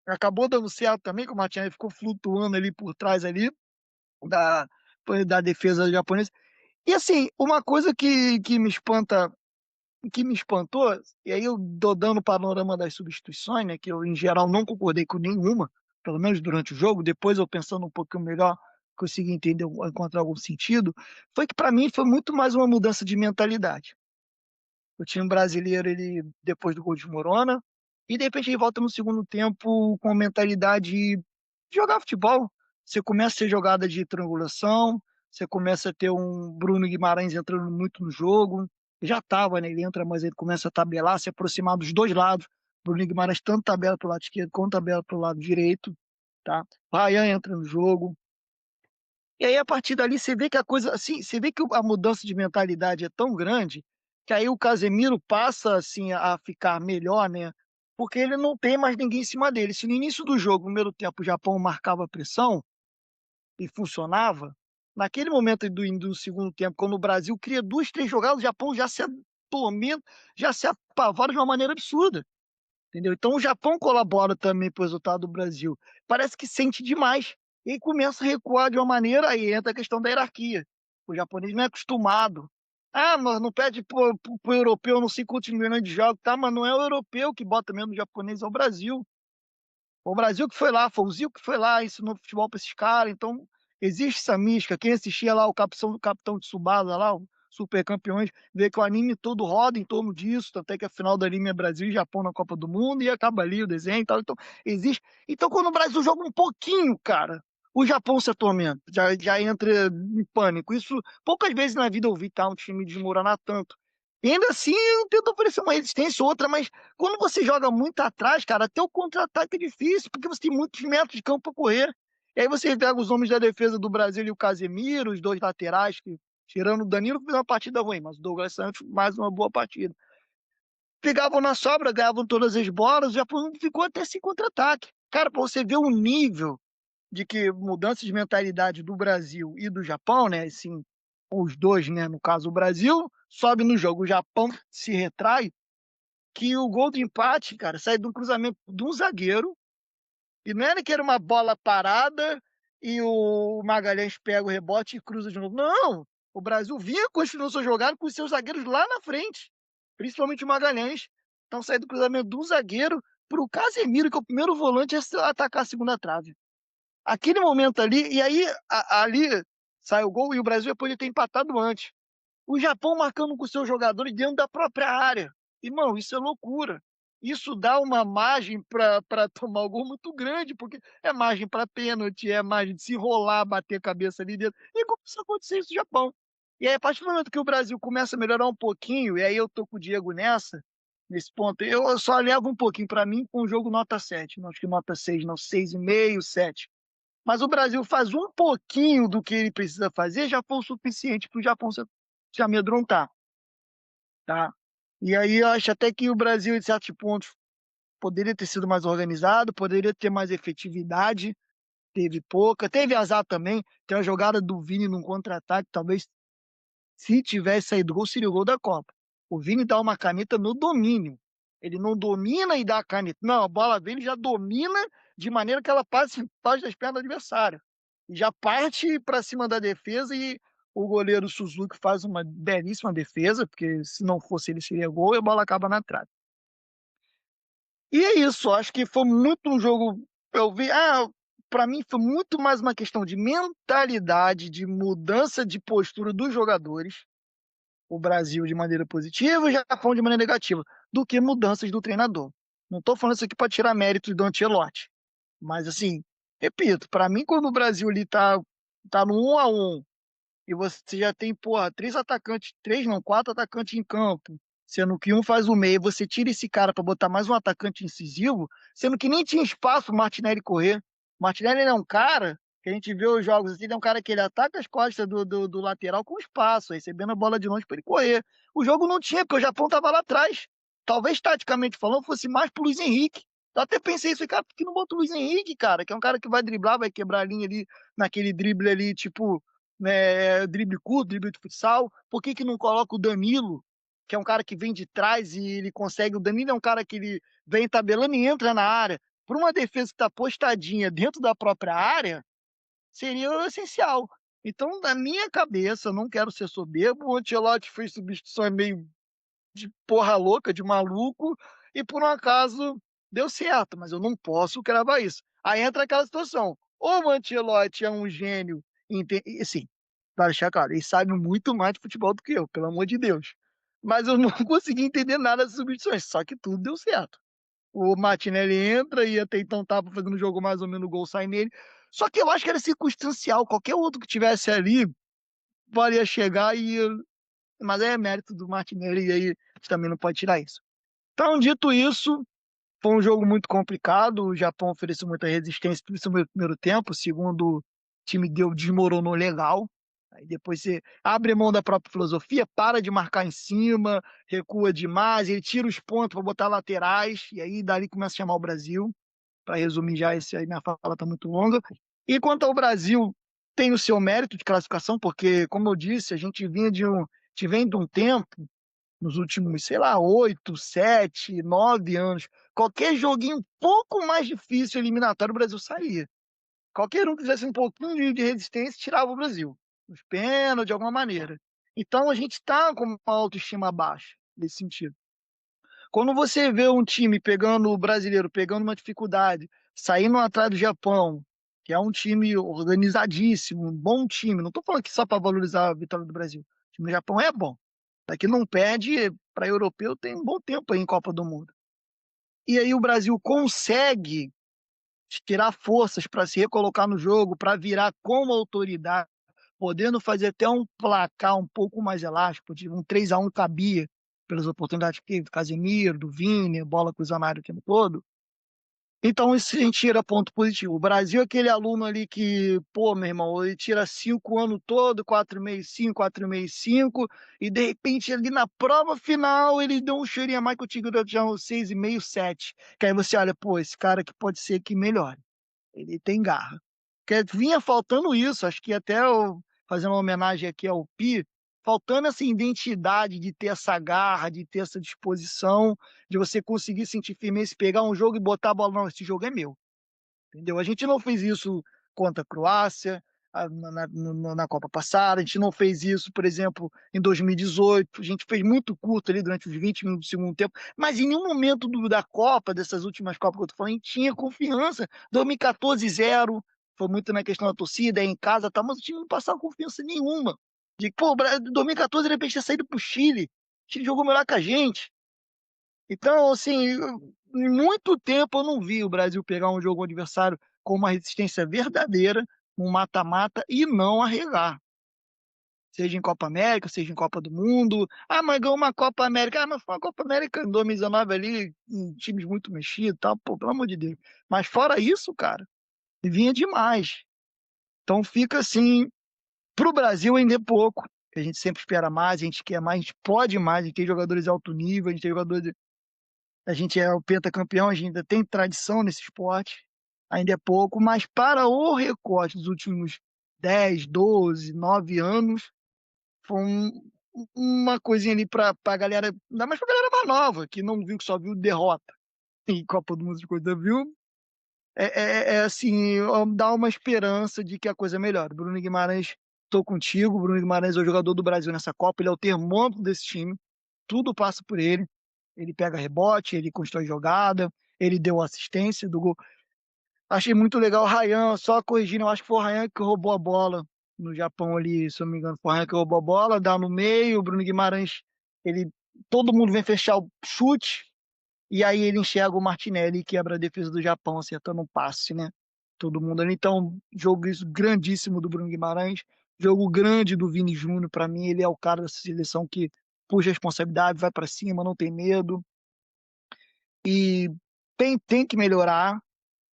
Speaker 3: Acabou dando certo também, que o Martinelli ficou flutuando ali por trás ali da, da defesa japonesa. E assim, uma coisa que me espanta, que me espantou, e aí eu tô dando o panorama das substituições, né? Que eu, em geral, não concordei com nenhuma, pelo menos durante o jogo, depois eu pensando um pouquinho melhor, consegui entender, encontrar algum sentido, foi que para mim foi muito mais uma mudança de mentalidade. O time brasileiro, ele, depois do gol de Morona, e de repente ele volta no segundo tempo com a mentalidade de jogar futebol. Você começa a ter jogada de triangulação, você começa a ter um Bruno Guimarães entrando muito no jogo. Já estava, né? Ele entra, mas ele começa a tabelar, se aproximar dos dois lados. Bruno Guimarães tanto tabela para o lado esquerdo quanto tabela para o lado direito. Tá? Ryan entra no jogo. E aí, a partir dali, você vê que a coisa, assim, você vê que a mudança de mentalidade é tão grande que aí o Casemiro passa, assim, a ficar melhor, né? Porque ele não tem mais ninguém em cima dele. Se no início do jogo, no primeiro tempo, o Japão marcava pressão e funcionava, naquele momento do segundo tempo, quando o Brasil cria duas, três jogadas, o Japão já se atormenta, já se apavora de uma maneira absurda. Entendeu? Então o Japão colabora também para o resultado do Brasil. Parece que sente demais. E aí começa a recuar de uma maneira, aí entra a questão da hierarquia. O japonês não é acostumado. Ah, mas não pede pro europeu não sei quantos milhões de jogos, tá? Mas não é o europeu que bota mesmo o japonês, é o Brasil. O Brasil que foi lá, foi o Zico que foi lá, ensinou futebol para esses caras. Então, existe essa mística. Quem assistia lá o Capitão de Tsubasa lá, o Super Campeões, vê que o anime todo roda em torno disso, tanto é que a final do anime é Brasil e Japão na Copa do Mundo, e acaba ali o desenho e tal. Então, existe. Então, quando o Brasil joga um pouquinho, cara, o Japão se atormenta, já entra em pânico. Isso, poucas vezes na vida eu vi, tá, um time desmoronar tanto. E ainda assim, eu tento oferecer uma resistência ou outra, mas quando você joga muito atrás, cara, até o contra-ataque é difícil, porque você tem muitos metros de campo para correr. E aí você pega os homens da defesa do Brasil e o Casemiro, os dois laterais, que, tirando o Danilo, que fez uma partida ruim, mas o Douglas Santos, mais uma boa partida. Pegavam na sobra, ganhavam todas as bolas, já ficou até sem contra-ataque. Cara, para você ver o nível de que mudança de mentalidade do Brasil e do Japão, né? Assim, os dois, né? No caso, o Brasil sobe no jogo, o Japão se retrai, que o gol de empate, cara, sai de um cruzamento de um zagueiro, e não era que era uma bola parada e o Magalhães pega o rebote e cruza de novo. Não! O Brasil vinha construindo sua jogada com os seus zagueiros lá na frente, principalmente o Magalhães. Então saiu do cruzamento do zagueiro para o Casemiro, que é o primeiro volante a atacar a segunda trave. Aquele momento ali, e aí ali sai o gol e o Brasil poderia ter empatado antes. O Japão marcando com seus jogadores dentro da própria área. Irmão, isso é loucura. Isso dá uma margem para tomar o gol muito grande, porque é margem para pênalti, é margem de se enrolar, bater a cabeça ali dentro. E começou a acontecer isso no Japão. E aí, a partir do momento que o Brasil começa a melhorar um pouquinho, e aí eu tô com o Diego nesse ponto, eu só levo um pouquinho para mim com o jogo nota 7. Não acho que nota 6, não, 6,5, 7. Mas o Brasil faz um pouquinho do que ele precisa fazer, já foi o suficiente para o Japão se amedrontar, tá? E aí eu acho até que o Brasil, em certos pontos, poderia ter sido mais organizado, poderia ter mais efetividade, teve pouca, teve azar também, tem a jogada do Vini num contra-ataque, talvez se tivesse saído gol, seria o gol da Copa. O Vini dá uma caneta no domínio. Ele não domina e dá a caneta. Não, a bola dele já domina de maneira que ela passe embaixo das pernas do adversário. E já parte para cima da defesa e o goleiro Suzuki faz uma belíssima defesa, porque se não fosse ele seria gol e a bola acaba na trave. E é isso, acho que foi muito um jogo. Eu vi, para mim foi muito mais uma questão de mentalidade, de mudança de postura dos jogadores, o Brasil de maneira positiva e o Japão de maneira negativa, do que mudanças do treinador. Não estou falando isso aqui para tirar méritos do Ancelotti, mas assim, repito, para mim quando o Brasil ali tá no 1-1 e você já tem, porra, três atacantes, três não, quatro atacantes em campo, sendo que um faz o meio, você tira esse cara para botar mais um atacante incisivo, sendo que nem tinha espaço o Martinelli correr. O Martinelli é um cara que a gente vê os jogos assim, ele é um cara que ele ataca as costas do lateral com espaço, recebendo a bola de longe para ele correr. O jogo não tinha, porque o Japão tava lá atrás. Talvez, taticamente falando, fosse mais pro Luiz Henrique. Eu até pensei isso, cara, por que não bota o Luiz Henrique, cara? Que é um cara que vai driblar, vai quebrar a linha ali, naquele drible ali, tipo, né, drible curto, drible de futsal. Por que que não coloca o Danilo, que é um cara que vem de trás e ele consegue. O Danilo é um cara que ele vem tabelando e entra na área. Por uma defesa que está postadinha dentro da própria área, seria o essencial. Então, na minha cabeça, eu não quero ser soberbo, o Ancelotti fez substituições meio de porra louca, de maluco, e por um acaso deu certo, mas eu não posso cravar isso. Aí entra aquela situação. Ou o Ancelotti é um gênio, e assim, para deixar claro, ele sabe muito mais de futebol do que eu, pelo amor de Deus. Mas eu não consegui entender nada das substituições, só que tudo deu certo. O Martinelli entra e até então tava fazendo o jogo mais ou menos, o gol sai nele. Só que eu acho que era circunstancial, qualquer outro que tivesse ali, valia chegar e. Mas é mérito do Martinelli e aí a gente também não pode tirar isso. Então, dito isso, foi um jogo muito complicado. O Japão ofereceu muita resistência, principalmente no primeiro tempo. O segundo, o time desmoronou legal. Aí depois você abre mão da própria filosofia, para de marcar em cima, recua demais, ele tira os pontos para botar laterais, e aí dali começa a chamar o Brasil. Para resumir já, esse aí minha fala está muito longa. E quanto ao Brasil, tem o seu mérito de classificação, porque, como eu disse, a gente vem de um tempo nos últimos, sei lá, 8, 7, 9 anos. Qualquer joguinho um pouco mais difícil eliminatório, o Brasil saía. Qualquer um que fizesse um pouquinho de resistência, tirava o Brasil. Os pênaltis, de alguma maneira. Então a gente está com uma autoestima baixa, nesse sentido. Quando você vê um time pegando o brasileiro, pegando uma dificuldade, saindo atrás do Japão, que é um time organizadíssimo, um bom time, não estou falando que só para valorizar a vitória do Brasil. O time do Japão é bom. Daqui não perde para europeu, tem um bom tempo aí em Copa do Mundo. E aí o Brasil consegue tirar forças para se recolocar no jogo, para virar como autoridade, podendo fazer até um placar um pouco mais elástico, de um 3-1 cabia, pelas oportunidades que teve do Casemiro, do Vini, bola cruzando na área o tempo todo. Então, isso a gente tira ponto positivo. O Brasil é aquele aluno ali que, pô, meu irmão, ele tira 5 o ano todo, 4,5, 4,5, e de repente ali na prova final ele deu um cheirinho a mais que o Tigre já um 6,5, 7. Que aí você olha, pô, esse cara que pode ser que melhore. Ele tem garra. Porque vinha faltando isso, acho que até eu, fazendo uma homenagem aqui ao Pi, faltando essa identidade de ter essa garra, de ter essa disposição, de você conseguir sentir firmeza, pegar um jogo e botar a bola, não, esse jogo é meu. Entendeu? A gente não fez isso contra a Croácia, na Copa passada, a gente não fez isso, por exemplo, em 2018, a gente fez muito curto ali durante os 20 minutos do segundo tempo, mas em nenhum momento da Copa, dessas últimas Copas que eu tô falando, a gente tinha confiança. 2014, 0, foi muito na questão da torcida, é em casa, tá, mas o time não passava confiança nenhuma. De, pô, 2014, de repente, ter saído pro Chile, o Chile jogou melhor que a gente. Então, assim, em muito tempo eu não vi o Brasil pegar um jogo adversário com uma resistência verdadeira, um mata-mata, e não arregar. Seja em Copa América, seja em Copa do Mundo. Ah, mas ganhou uma Copa América. Ah, mas foi uma Copa América em 2019 ali, em times muito mexidos e tal, pô, pelo amor de Deus. Mas fora isso, cara, vinha demais. Então fica assim, pro Brasil ainda é pouco, que a gente sempre espera mais, a gente quer mais, a gente pode mais, a gente tem jogadores de alto nível, a gente tem jogadores, a gente é o pentacampeão, a gente ainda tem tradição nesse esporte, ainda é pouco, mas para o recorte dos últimos 10, 12, 9 anos, foi uma coisinha ali para a galera, ainda mais para a galera mais nova, que não viu, que só viu derrota em Copa do Mundo de coisa, viu? É assim, dá uma esperança de que a coisa melhore. Bruno Guimarães, estou contigo. Bruno Guimarães é o jogador do Brasil nessa Copa, ele é o termômetro desse time, tudo passa por ele. Ele pega rebote, ele constrói jogada, ele deu assistência do gol. Achei muito legal o Ryan, só corrigindo, eu acho que foi o Ryan que roubou a bola no Japão ali, se eu não me engano, foi o Ryan que roubou a bola, dá no meio, o Bruno Guimarães, ele, todo mundo vem fechar o chute, e aí ele enxerga o Martinelli e quebra a defesa do Japão, acertando um passe, né? Todo mundo ali. Então, jogo isso grandíssimo do Bruno Guimarães, jogo grande do Vini Júnior, para mim, ele é o cara dessa seleção que puxa responsabilidade, vai para cima, não tem medo. E tem que melhorar,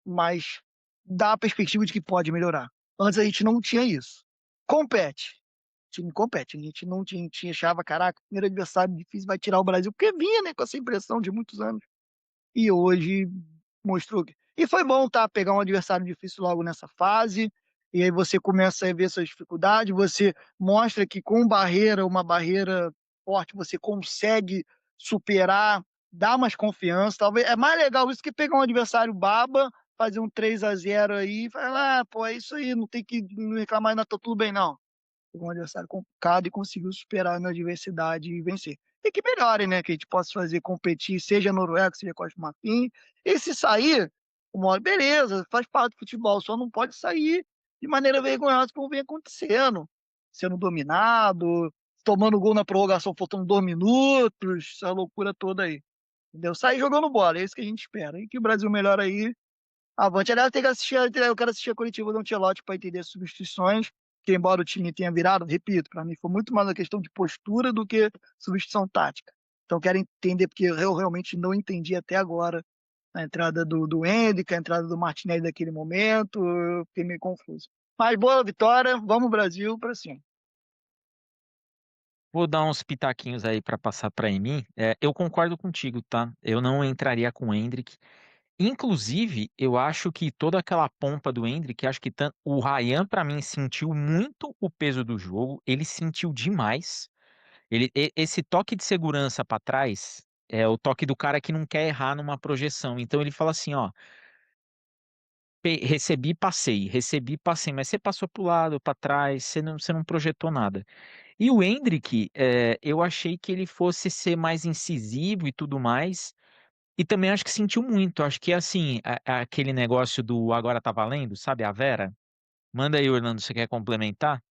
Speaker 3: mas dá a perspectiva de que pode melhorar. Antes a gente não tinha isso. Compete. O time compete. A gente não tinha, achava, caraca, primeiro adversário difícil vai tirar o Brasil, porque vinha, né, com essa impressão de muitos anos. E hoje mostrou que. E foi bom, tá? Pegar um adversário difícil logo nessa fase. E aí você começa a ver suas dificuldades, você mostra que com barreira, uma barreira forte, você consegue superar, dar mais confiança. Talvez é mais legal isso que pegar um adversário baba, fazer um 3-0 aí, e falar, ah, pô, é isso aí, não tem que não reclamar, não, tá tudo bem, não. Um adversário complicado e conseguiu superar na adversidade e vencer. E que melhore, né? Que a gente possa fazer competir, seja Noruega, seja Costa do Marfim. E se sair, uma hora, beleza, faz parte do futebol, só não pode sair de maneira vergonhosa como vem acontecendo. Sendo dominado, tomando gol na prorrogação, faltando 2 minutos, essa loucura toda aí. Entendeu? Sair jogando bola, é isso que a gente espera. E que o Brasil melhore aí. Avante. Aliás, tem que assistir, eu quero assistir a coletiva do Ancelotti para entender as substituições, que embora o time tenha virado, repito, para mim foi muito mais uma questão de postura do que substituição tática. Então quero entender, porque eu realmente não entendi até agora a entrada do Endrick, a entrada do Martinelli daquele momento, eu fiquei meio confuso. Mas boa vitória, vamos Brasil para cima.
Speaker 1: Vou dar uns pitaquinhos aí para passar para mim. Eu concordo contigo, tá? Eu não entraria com o Endrick. Inclusive, eu acho que toda aquela pompa do Endrick, acho que o Ryan, para mim, sentiu muito o peso do jogo. Ele sentiu demais. Esse toque de segurança para trás é o toque do cara que não quer errar numa projeção. Então ele fala assim, ó, recebi, passei, mas você passou para o lado, para trás, você não projetou nada. E o Endrick, eu achei que ele fosse ser mais incisivo e tudo mais. E também acho que sentiu muito. Acho que assim, aquele negócio do agora tá valendo, sabe? A Vera. Manda aí, Orlando, você quer complementar?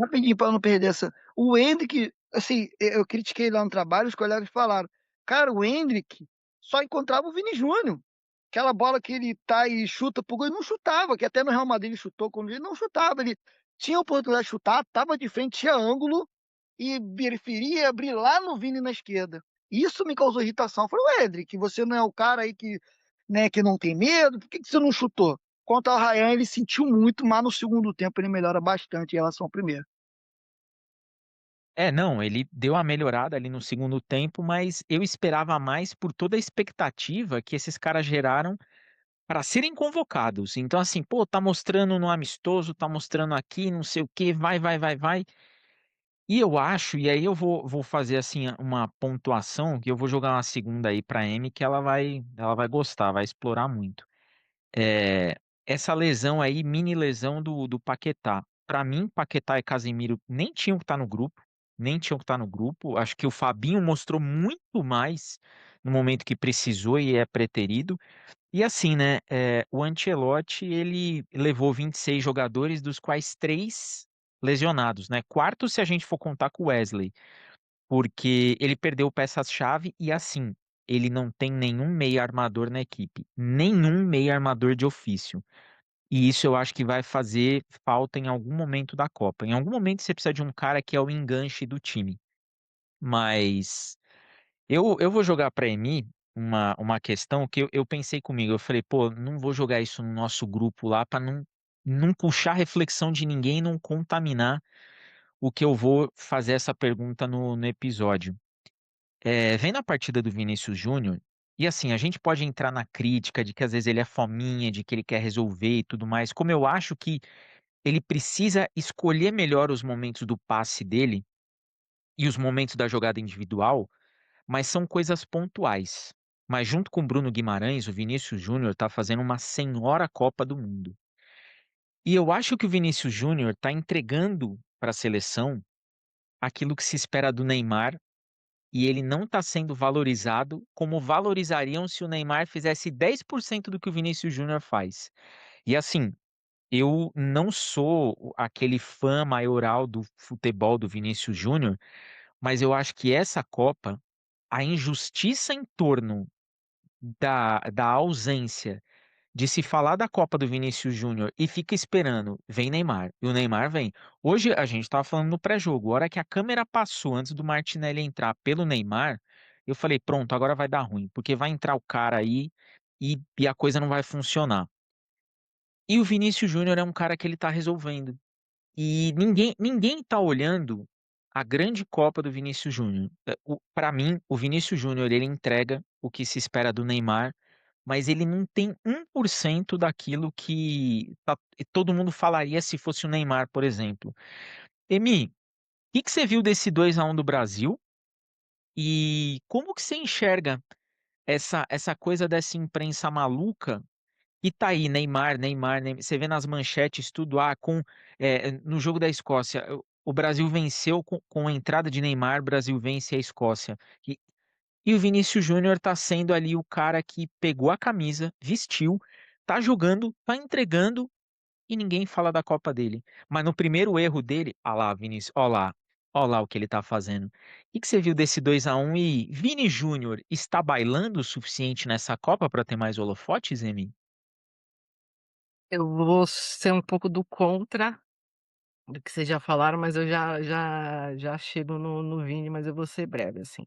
Speaker 3: Rapidinho, para não perder essa. O Endrick, assim, eu critiquei lá no trabalho, os colegas falaram, cara, o Endrick só encontrava o Vini Júnior. Aquela bola que ele tá e chuta pro gol, ele não chutava, que até no Real Madrid ele chutou, quando ele não chutava, ele tinha a oportunidade de chutar, tava de frente, tinha ângulo, e preferia abrir lá no Vini na esquerda. Isso me causou irritação. Eu falei, o Endrick, você não é o cara aí que, né, que não tem medo, por que que você não chutou? Quanto ao Ryan, ele sentiu muito, mas no segundo tempo ele melhora bastante em relação ao primeiro.
Speaker 1: Não, ele deu uma melhorada ali no segundo tempo, mas eu esperava mais por toda a expectativa que esses caras geraram para serem convocados. Então, assim, pô, tá mostrando no amistoso, tá mostrando aqui, não sei o quê, vai, vai, vai, vai. E eu acho, e aí eu vou fazer assim uma pontuação, que eu vou jogar uma segunda aí para M, que ela vai gostar, vai explorar muito. essa lesão aí, mini lesão do Paquetá. Pra mim, Paquetá e Casemiro nem tinham que estar no grupo, nem tinham que estar no grupo. Acho que o Fabinho mostrou muito mais no momento que precisou e é preterido. E assim, né, o Ancelotti, ele levou 26 jogadores, dos quais 3 lesionados, né? Quarto se a gente for contar com o Wesley, porque ele perdeu peças-chave e assim, ele não tem nenhum meio armador na equipe, nenhum meio armador de ofício. E isso eu acho que vai fazer falta em algum momento da Copa. Em algum momento você precisa de um cara que é o enganche do time. Mas eu vou jogar para Emi uma questão que eu pensei comigo. Eu falei, pô, não vou jogar isso no nosso grupo lá para não puxar a reflexão de ninguém e não contaminar o que eu vou fazer essa pergunta no episódio. Vendo a partida do Vinícius Júnior, e assim, a gente pode entrar na crítica de que às vezes ele é fominha, de que ele quer resolver e tudo mais, como eu acho que ele precisa escolher melhor os momentos do passe dele e os momentos da jogada individual, mas são coisas pontuais. Mas junto com o Bruno Guimarães, o Vinícius Júnior está fazendo uma senhora Copa do Mundo. E eu acho que o Vinícius Júnior está entregando para a seleção aquilo que se espera do Neymar e ele não está sendo valorizado como valorizariam se o Neymar fizesse 10% do que o Vinícius Júnior faz. E assim, eu não sou aquele fã maioral do futebol do Vinícius Júnior, mas eu acho que essa Copa, a injustiça em torno da ausência de se falar da Copa do Vinícius Júnior e fica esperando, vem Neymar, e o Neymar vem. Hoje a gente estava falando no pré-jogo, a hora que a câmera passou antes do Martinelli entrar pelo Neymar, eu falei, pronto, agora vai dar ruim, porque vai entrar o cara aí e a coisa não vai funcionar. E o Vinícius Júnior é um cara que ele tá resolvendo. E ninguém tá olhando a grande Copa do Vinícius Júnior. Para mim, o Vinícius Júnior ele entrega o que se espera do Neymar, mas ele não tem 1% daquilo que todo mundo falaria se fosse o Neymar, por exemplo. Emi, o que você viu desse 2-1 do Brasil? E como que você enxerga essa coisa dessa imprensa maluca? E tá aí, Neymar. Você vê nas manchetes tudo, no jogo da Escócia, o Brasil venceu com a entrada de Neymar, o Brasil vence a Escócia. E, e o Vinícius Júnior tá sendo ali o cara que pegou a camisa, vestiu, tá jogando, tá entregando e ninguém fala da Copa dele. Mas no primeiro erro dele, ah lá, Vinícius, ó lá o que ele tá fazendo. E que você viu desse 2-1 e Vini Júnior está bailando o suficiente nessa Copa para ter mais holofotes, Emi?
Speaker 2: Eu vou ser um pouco do contra do que vocês já falaram, mas eu já chego no Vini, mas eu vou ser breve, assim.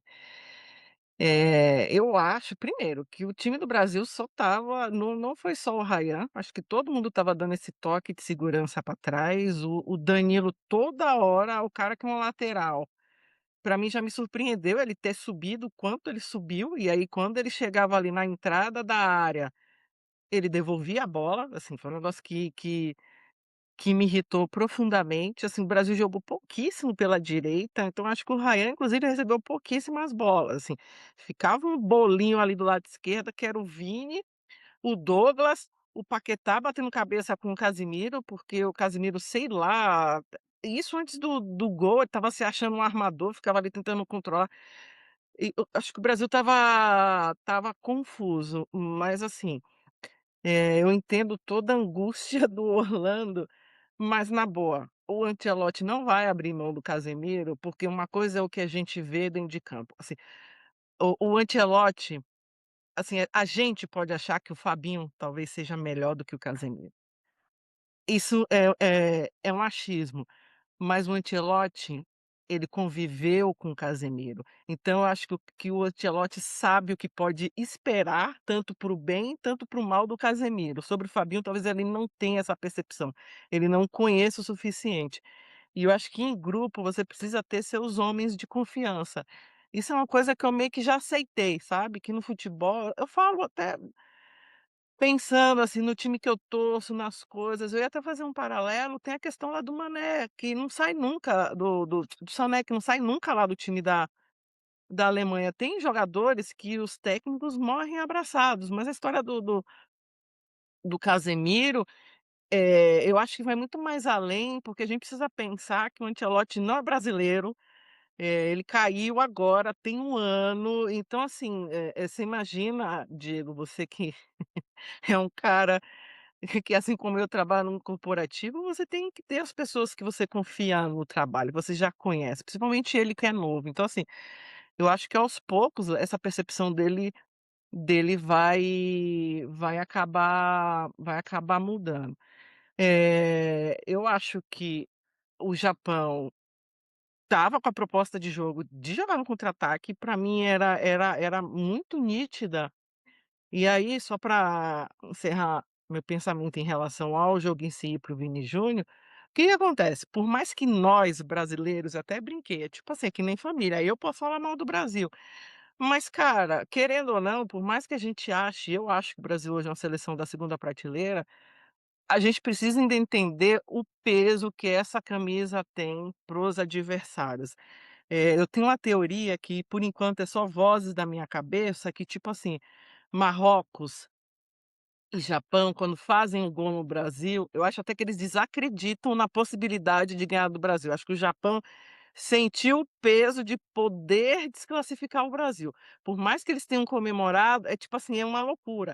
Speaker 2: Eu acho, primeiro, que o time do Brasil só estava não foi só o Ryan, acho que todo mundo estava dando esse toque de segurança para trás, o Danilo toda hora, o cara que é um lateral, para mim já me surpreendeu ele ter subido o quanto ele subiu, e aí quando ele chegava ali na entrada da área, ele devolvia a bola, assim, foi um negócio que me irritou profundamente, assim, o Brasil jogou pouquíssimo pela direita, então acho que o Ryan inclusive recebeu pouquíssimas bolas, assim, ficava um bolinho ali do lado esquerdo que era o Vini, o Douglas, o Paquetá batendo cabeça com o Casimiro, porque o Casimiro, sei lá, isso antes do gol, ele estava se achando um armador, ficava ali tentando controlar, e eu acho que o Brasil estava confuso, mas assim, eu entendo toda a angústia do Orlando, mas na boa, o Ancelotti não vai abrir mão do Casemiro, porque uma coisa é o que a gente vê dentro de campo, assim, o Ancelotti, assim, a gente pode achar que o Fabinho talvez seja melhor do que o Casemiro. Isso é um achismo. Mas o Ancelotti, ele conviveu com o Casemiro, então eu acho que o Ancelotti sabe o que pode esperar, tanto para o bem, tanto para o mal do Casemiro. Sobre o Fabinho, talvez ele não tenha essa percepção, ele não conheça o suficiente. E eu acho que em grupo você precisa ter seus homens de confiança. Isso é uma coisa que eu meio que já aceitei, sabe, que no futebol eu falo até pensando, assim, no time que eu torço, nas coisas, eu ia até fazer um paralelo, tem a questão lá do Mané, que não sai nunca do Sané, que não sai nunca lá do time da Alemanha. Tem jogadores que os técnicos morrem abraçados, mas a história do do Casemiro, eu acho que vai muito mais além, porque a gente precisa pensar que o Ancelotti não é brasileiro, ele caiu agora tem 1 ano, então assim, você imagina, Diego, você que é um cara que assim como eu trabalho num corporativo, você tem que ter as pessoas que você confia no trabalho, você já conhece, principalmente ele que é novo. Então assim, eu acho que aos poucos essa percepção dele vai acabar mudando. Eu acho que o Japão estava com a proposta de jogo de jogar no contra-ataque, para mim era muito nítida. E aí, só para encerrar meu pensamento em relação ao jogo em si e para o Vini Júnior, o que que acontece? Por mais que nós brasileiros, até brinquei, é tipo assim, é que nem família, aí eu posso falar mal do Brasil, mas cara, querendo ou não, por mais que a gente ache, eu acho que o Brasil hoje é uma seleção da segunda prateleira, a gente precisa ainda entender o peso que essa camisa tem para os adversários. Eu tenho uma teoria que por enquanto é só vozes da minha cabeça, que tipo assim, Marrocos e Japão, quando fazem o gol no Brasil, eu acho até que eles desacreditam na possibilidade de ganhar do Brasil. Acho que o Japão sentiu o peso de poder desclassificar o Brasil. Por mais que eles tenham comemorado, é tipo assim, é uma loucura.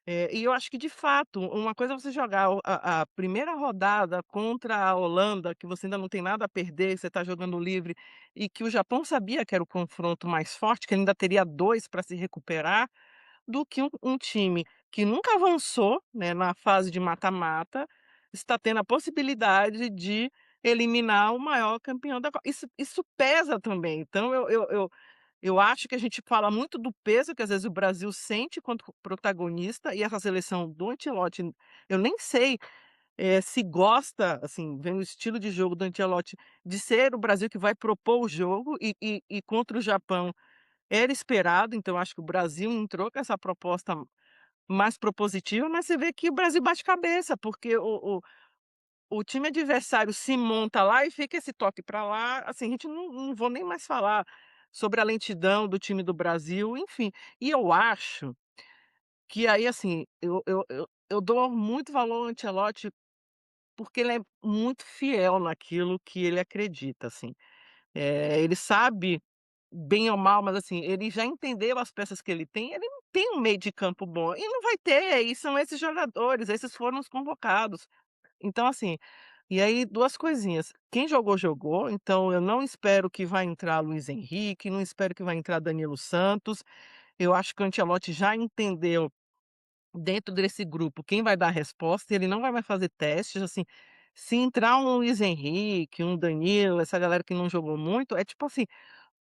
Speaker 2: E eu acho que de fato, uma coisa é você jogar a primeira rodada contra a Holanda, que você ainda não tem nada a perder, você está jogando livre, e que o Japão sabia que era o confronto mais forte, que ele ainda teria 2 para se recuperar, do que um time que nunca avançou, né, na fase de mata-mata, está tendo a possibilidade de eliminar o maior campeão da co isso pesa também. Então eu acho que a gente fala muito do peso que às vezes o Brasil sente quanto protagonista, e essa seleção do Ancelotti, eu nem sei, se gosta, assim, vendo o estilo de jogo do Ancelotti, de ser o Brasil que vai propor o jogo, e contra o Japão era esperado, então acho que o Brasil entrou com essa proposta mais propositiva, mas você vê que o Brasil bate cabeça, porque o time adversário se monta lá e fica esse toque para lá, assim, a gente não vou nem mais falar sobre a lentidão do time do Brasil, enfim. E eu acho que aí, assim, eu dou muito valor ao Ancelotti, porque ele é muito fiel naquilo que ele acredita, assim. Ele sabe, bem ou mal, mas assim, ele já entendeu as peças que ele tem, ele não tem um meio de campo bom, e não vai ter, e são esses jogadores, esses foram os convocados. Então assim, e aí 2 coisinhas, quem jogou, jogou, então eu não espero que vai entrar Luiz Henrique, não espero que vai entrar Danilo Santos, eu acho que o Ancelotti já entendeu, dentro desse grupo, quem vai dar a resposta, e ele não vai mais fazer testes, assim, se entrar um Luiz Henrique, um Danilo, essa galera que não jogou muito, é tipo assim,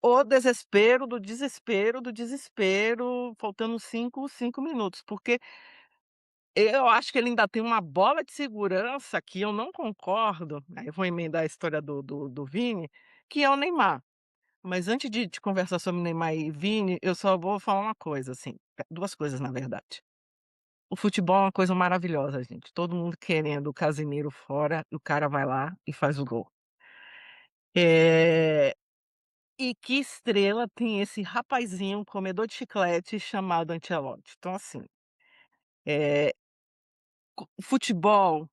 Speaker 2: o desespero do desespero do desespero, faltando cinco minutos, porque eu acho que ele ainda tem uma bola de segurança que eu não concordo, aí eu vou emendar a história do Vini, que é o Neymar. Mas antes de conversar sobre Neymar e Vini, eu só vou falar uma coisa, assim, 2 coisas na verdade. O futebol é uma coisa maravilhosa, gente, todo mundo querendo o Casemiro fora, e o cara vai lá e faz o gol. Eh E que estrela tem esse rapazinho comedor de chiclete chamado Ancelotti. Então assim, eh, o futebol,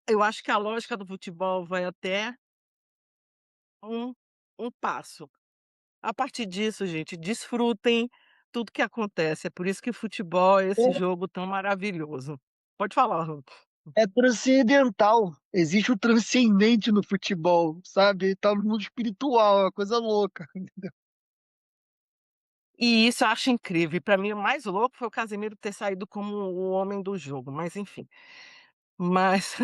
Speaker 2: eu acho que a lógica do futebol vai até um um passo. A partir disso, gente, desfrutem tudo que acontece, é por isso que o futebol é esse jogo tão maravilhoso. Pode falar, Rô.
Speaker 3: É transcendental. Existe o transcendente no futebol, sabe? Tá no mundo espiritual, é uma coisa louca.
Speaker 2: E isso eu acho incrível, e pra mim o mais louco foi o Casemiro ter saído como o homem do jogo, mas enfim. Mas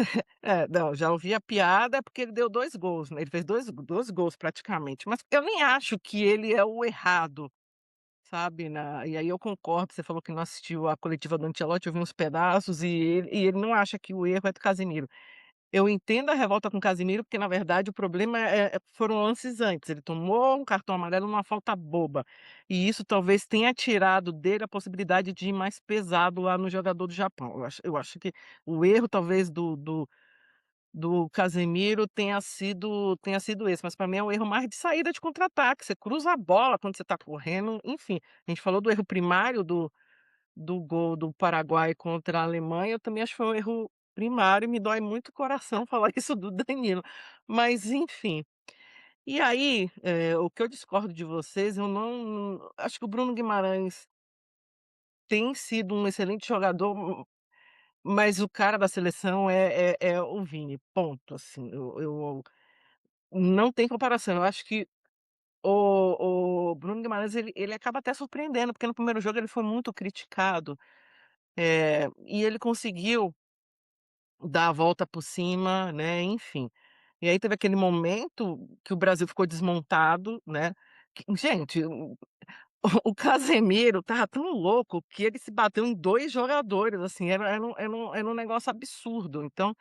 Speaker 2: não, já ouvi a piada, é porque ele deu 2 gols, né, ele fez dois gols praticamente, mas eu nem acho que ele é o errado, sabe, e aí eu concordo, você falou que não assistiu a coletiva do Ancelotti, eu vi uns pedaços, e ele não acha que o erro é do Casemiro. Eu entendo a revolta com o Casemiro, porque na verdade o problema foram lances antes, ele tomou um cartão amarelo numa falta boba, e isso talvez tenha tirado dele a possibilidade de ir mais pesado lá no jogador do Japão. Eu acho que o erro talvez do Casemiro tenha sido esse, mas para mim é um erro mais de saída de contra-ataque, você cruza a bola quando você está correndo, enfim. A gente falou do erro primário do gol do Paraguai contra a Alemanha, eu também acho que foi um erro primário e me dói muito o coração falar isso do Danilo. Mas enfim. E aí, o que eu discordo de vocês, eu não acho que o Bruno Guimarães tem sido um excelente jogador, mas o cara da seleção é o Vini, ponto, assim, eu não tem comparação, eu acho que o Bruno Guimarães ele acaba até surpreendendo, porque no primeiro jogo ele foi muito criticado, e ele conseguiu dar a volta por cima, né, enfim. E aí teve aquele momento que o Brasil ficou desmontado, né, que gente, o Casemiro estava tão louco que ele se bateu em 2 jogadores, assim, era um negócio absurdo. Então,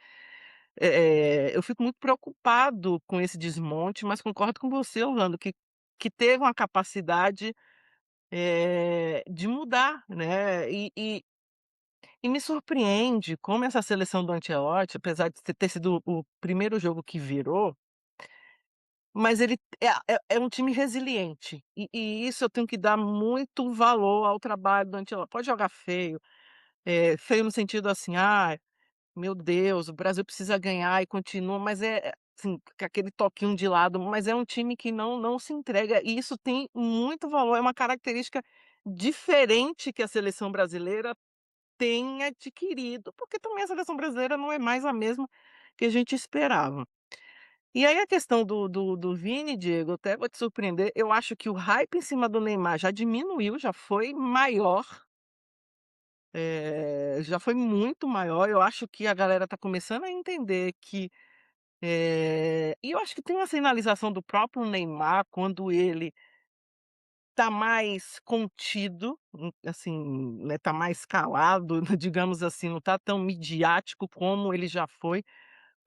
Speaker 2: eu fico muito preocupado com esse desmonte, mas concordo com você, Orlando, que teve uma capacidade, de mudar, né, e me surpreende como essa seleção do Ancelotti, apesar de ter sido o primeiro jogo que virou, mas ele é um time resiliente, e isso eu tenho que dar muito valor ao trabalho do Ancelotti. Pode jogar feio, feio no sentido assim: "Ai, meu Deus, o Brasil precisa ganhar", e continua, mas assim, com aquele toquinho de lado, mas é um time que não se entrega, e isso tem muito valor, é uma característica diferente que a seleção brasileira tem adquirido, porque também a seleção brasileira não é mais a mesma que a gente esperava. E aí a questão do Vini, Diego, até vou te surpreender, eu acho que o hype em cima do Neymar já diminuiu, já foi maior, já foi muito maior, eu acho que a galera tá começando a entender que, e eu acho que tem uma sinalização do próprio Neymar quando ele tá mais contido, assim, né, tá mais calado, digamos assim, não tá tão midiático como ele já foi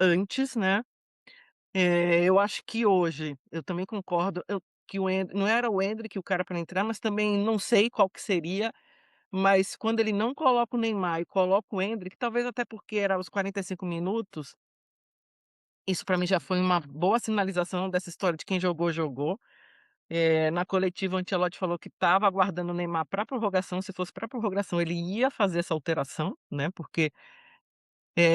Speaker 2: antes, né. Eu acho que hoje, eu também concordo, que o não era o Endrick o cara para entrar, mas também não sei qual que seria, mas quando ele não coloca o Neymar e coloca o Endrick, talvez até porque era aos 45 minutos, isso para mim já foi uma boa sinalização dessa história de quem jogou, jogou. Na coletiva o Ancelotti falou que estava aguardando o Neymar para prorrogação, se fosse para prorrogação ele ia fazer essa alteração, né, porque,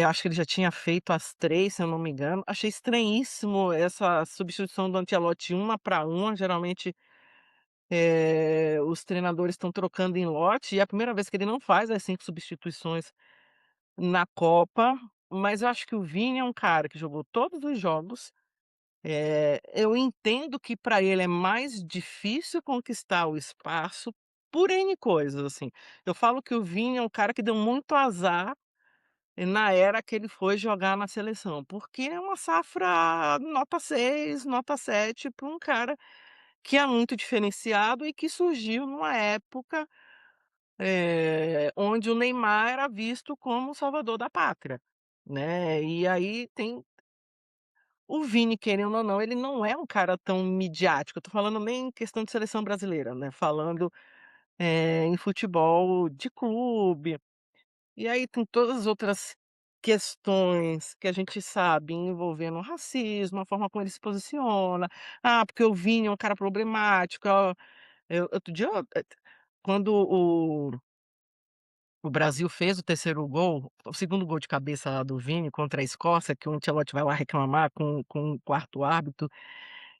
Speaker 2: acho que ele já tinha feito as 3, se eu não me engano. Achei estranhíssimo essa substituição do Ancelotti 1 para 1, geralmente, os treinadores estão trocando em lote, e é a primeira vez que ele não faz as 5 substituições na Copa, mas eu acho que o Vini é um cara que jogou todos os jogos. Eu entendo que para ele é mais difícil conquistar o espaço por N coisas, assim. Eu falo que o Vini é um cara que deu muito azar na era que ele foi jogar na seleção, porque é uma safra nota 6, nota 7 para um cara que é muito diferenciado e que surgiu numa época, onde o Neymar era visto como o salvador da pátria, né. E aí tem o Vini, querendo ou não, ele não é um cara tão midiático, eu tô falando nem em questão de seleção brasileira, né, falando, em futebol de clube. E aí tem todas as outras questões que a gente sabe envolvendo o racismo, a forma como ele se posiciona. "Ah, porque o Vini é um cara problemático", outro dia quando o Brasil fez o terceiro gol, o segundo gol de cabeça lá do Vini contra a Escócia, que o Ancelotti vai lá reclamar com o quarto árbitro,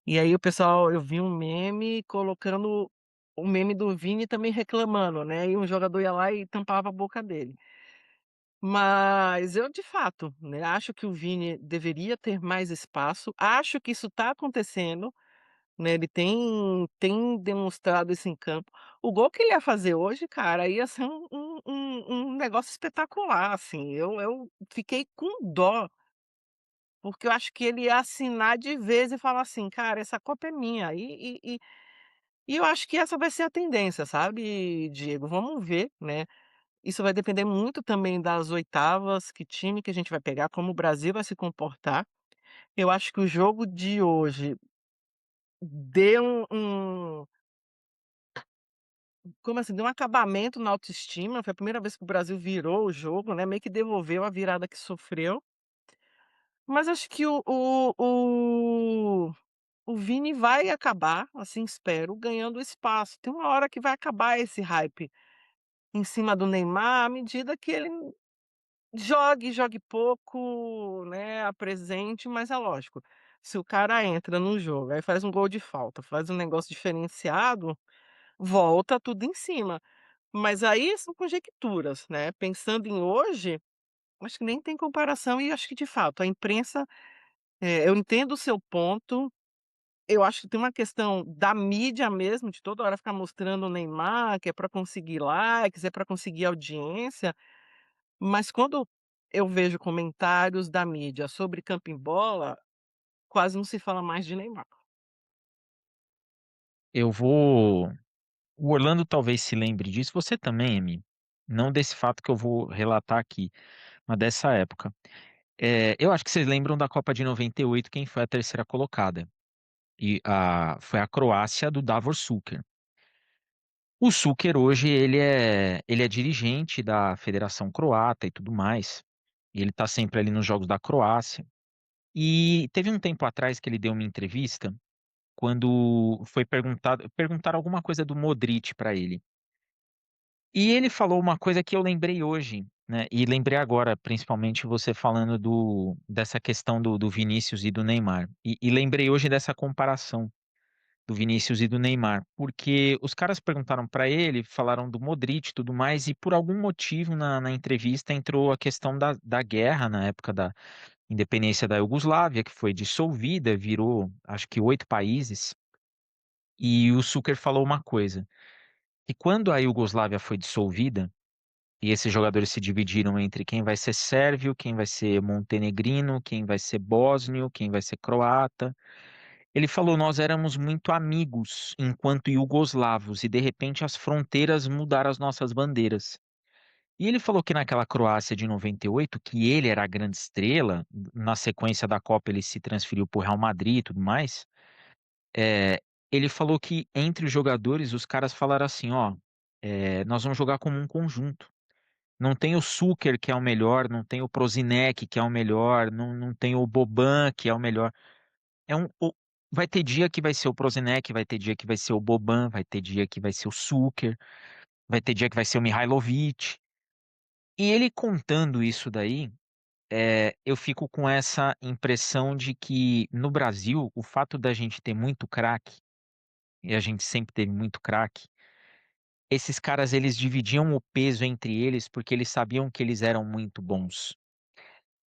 Speaker 2: e aí o pessoal eu vi um meme colocando o meme do Vini também reclamando, né, e um jogador ia lá e tampava a boca dele. Mas eu de fato, né, acho que o Vini deveria ter mais espaço, acho que isso está acontecendo, né, ele tem demonstrado isso em campo. O gol que ele ia fazer hoje, cara, ia ser um negócio espetacular, assim, eu fiquei com dó, porque eu acho que ele ia assinar de vez e falar assim: "Cara, essa Copa é minha", e eu acho que essa vai ser a tendência, sabe, Diego, vamos ver, né. Isso vai depender muito também das oitavas, que time que a gente vai pegar, como o Brasil vai se comportar. Eu acho que o jogo de hoje deu como assim, deu um acabamento na autoestima, foi a primeira vez que o Brasil virou o jogo, né, meio que devolveu a virada que sofreu. Mas acho que o Vini vai acabar, assim espero, ganhando espaço. Tem uma hora que vai acabar esse hype em cima do Neymar à medida que ele jogue pouco, né, apresente, mas é lógico, se o cara entra no jogo, aí faz um gol de falta, faz um negócio diferenciado, volta tudo em cima. Mas aí são conjecturas, né, pensando em hoje, acho que nem tem comparação e acho que de fato a imprensa, eu entendo o seu ponto, eu acho que tem uma questão da mídia mesmo, de toda hora ficar mostrando o Neymar, que é para conseguir likes, é para conseguir audiência, mas quando eu vejo comentários da mídia sobre Camping Bola, quase não se fala mais de Neymar.
Speaker 1: Eu vou O Orlando talvez se lembre disso, você também, Emi. Não desse fato que eu vou relatar aqui, mas dessa época. Eu acho que vocês lembram da Copa de 98, quem foi a terceira colocada. Foi a Croácia do Davor Šuker. O Šuker hoje ele é dirigente da Federação Croata e tudo mais. E ele está sempre ali nos jogos da Croácia. E teve um tempo atrás que ele deu uma entrevista quando foi perguntaram alguma coisa do Modric para ele. E ele falou uma coisa que eu lembrei hoje, né? E lembrei agora, principalmente você falando dessa questão do Vinícius e do Neymar. E lembrei hoje dessa comparação do Vinícius e do Neymar, porque os caras perguntaram para ele, falaram do Modric e tudo mais, e por algum motivo na entrevista entrou a questão da guerra na época da independência da Iugoslávia, que foi dissolvida, virou acho que 8 países, e o Suker falou uma coisa. E quando a Iugoslávia foi dissolvida, e esses jogadores se dividiram entre quem vai ser sérvio, quem vai ser montenegrino, quem vai ser bósnio, quem vai ser croata. Ele falou: nós éramos muito amigos enquanto iugoslavos e de repente as fronteiras mudaram as nossas bandeiras. E ele falou que naquela Croácia de 98, que ele era a grande estrela, na sequência da Copa ele se transferiu para o Real Madrid e tudo mais. é, Ele falou que entre os jogadores os caras falaram assim: ó, nós vamos jogar como um conjunto. Não tem o Suker, que é o melhor, não tem o Prozinec, que é o melhor, não tem o Boban, que é o melhor. Vai ter dia que vai ser o Prozinec, vai ter dia que vai ser o Boban, vai ter dia que vai ser o Suker, vai ter dia que vai ser o Mihailovic. E ele contando isso daí, eu fico com essa impressão de que no Brasil, o fato da gente ter muito craque, e a gente sempre teve muito craque, esses caras eles dividiam o peso entre eles porque eles sabiam que eles eram muito bons.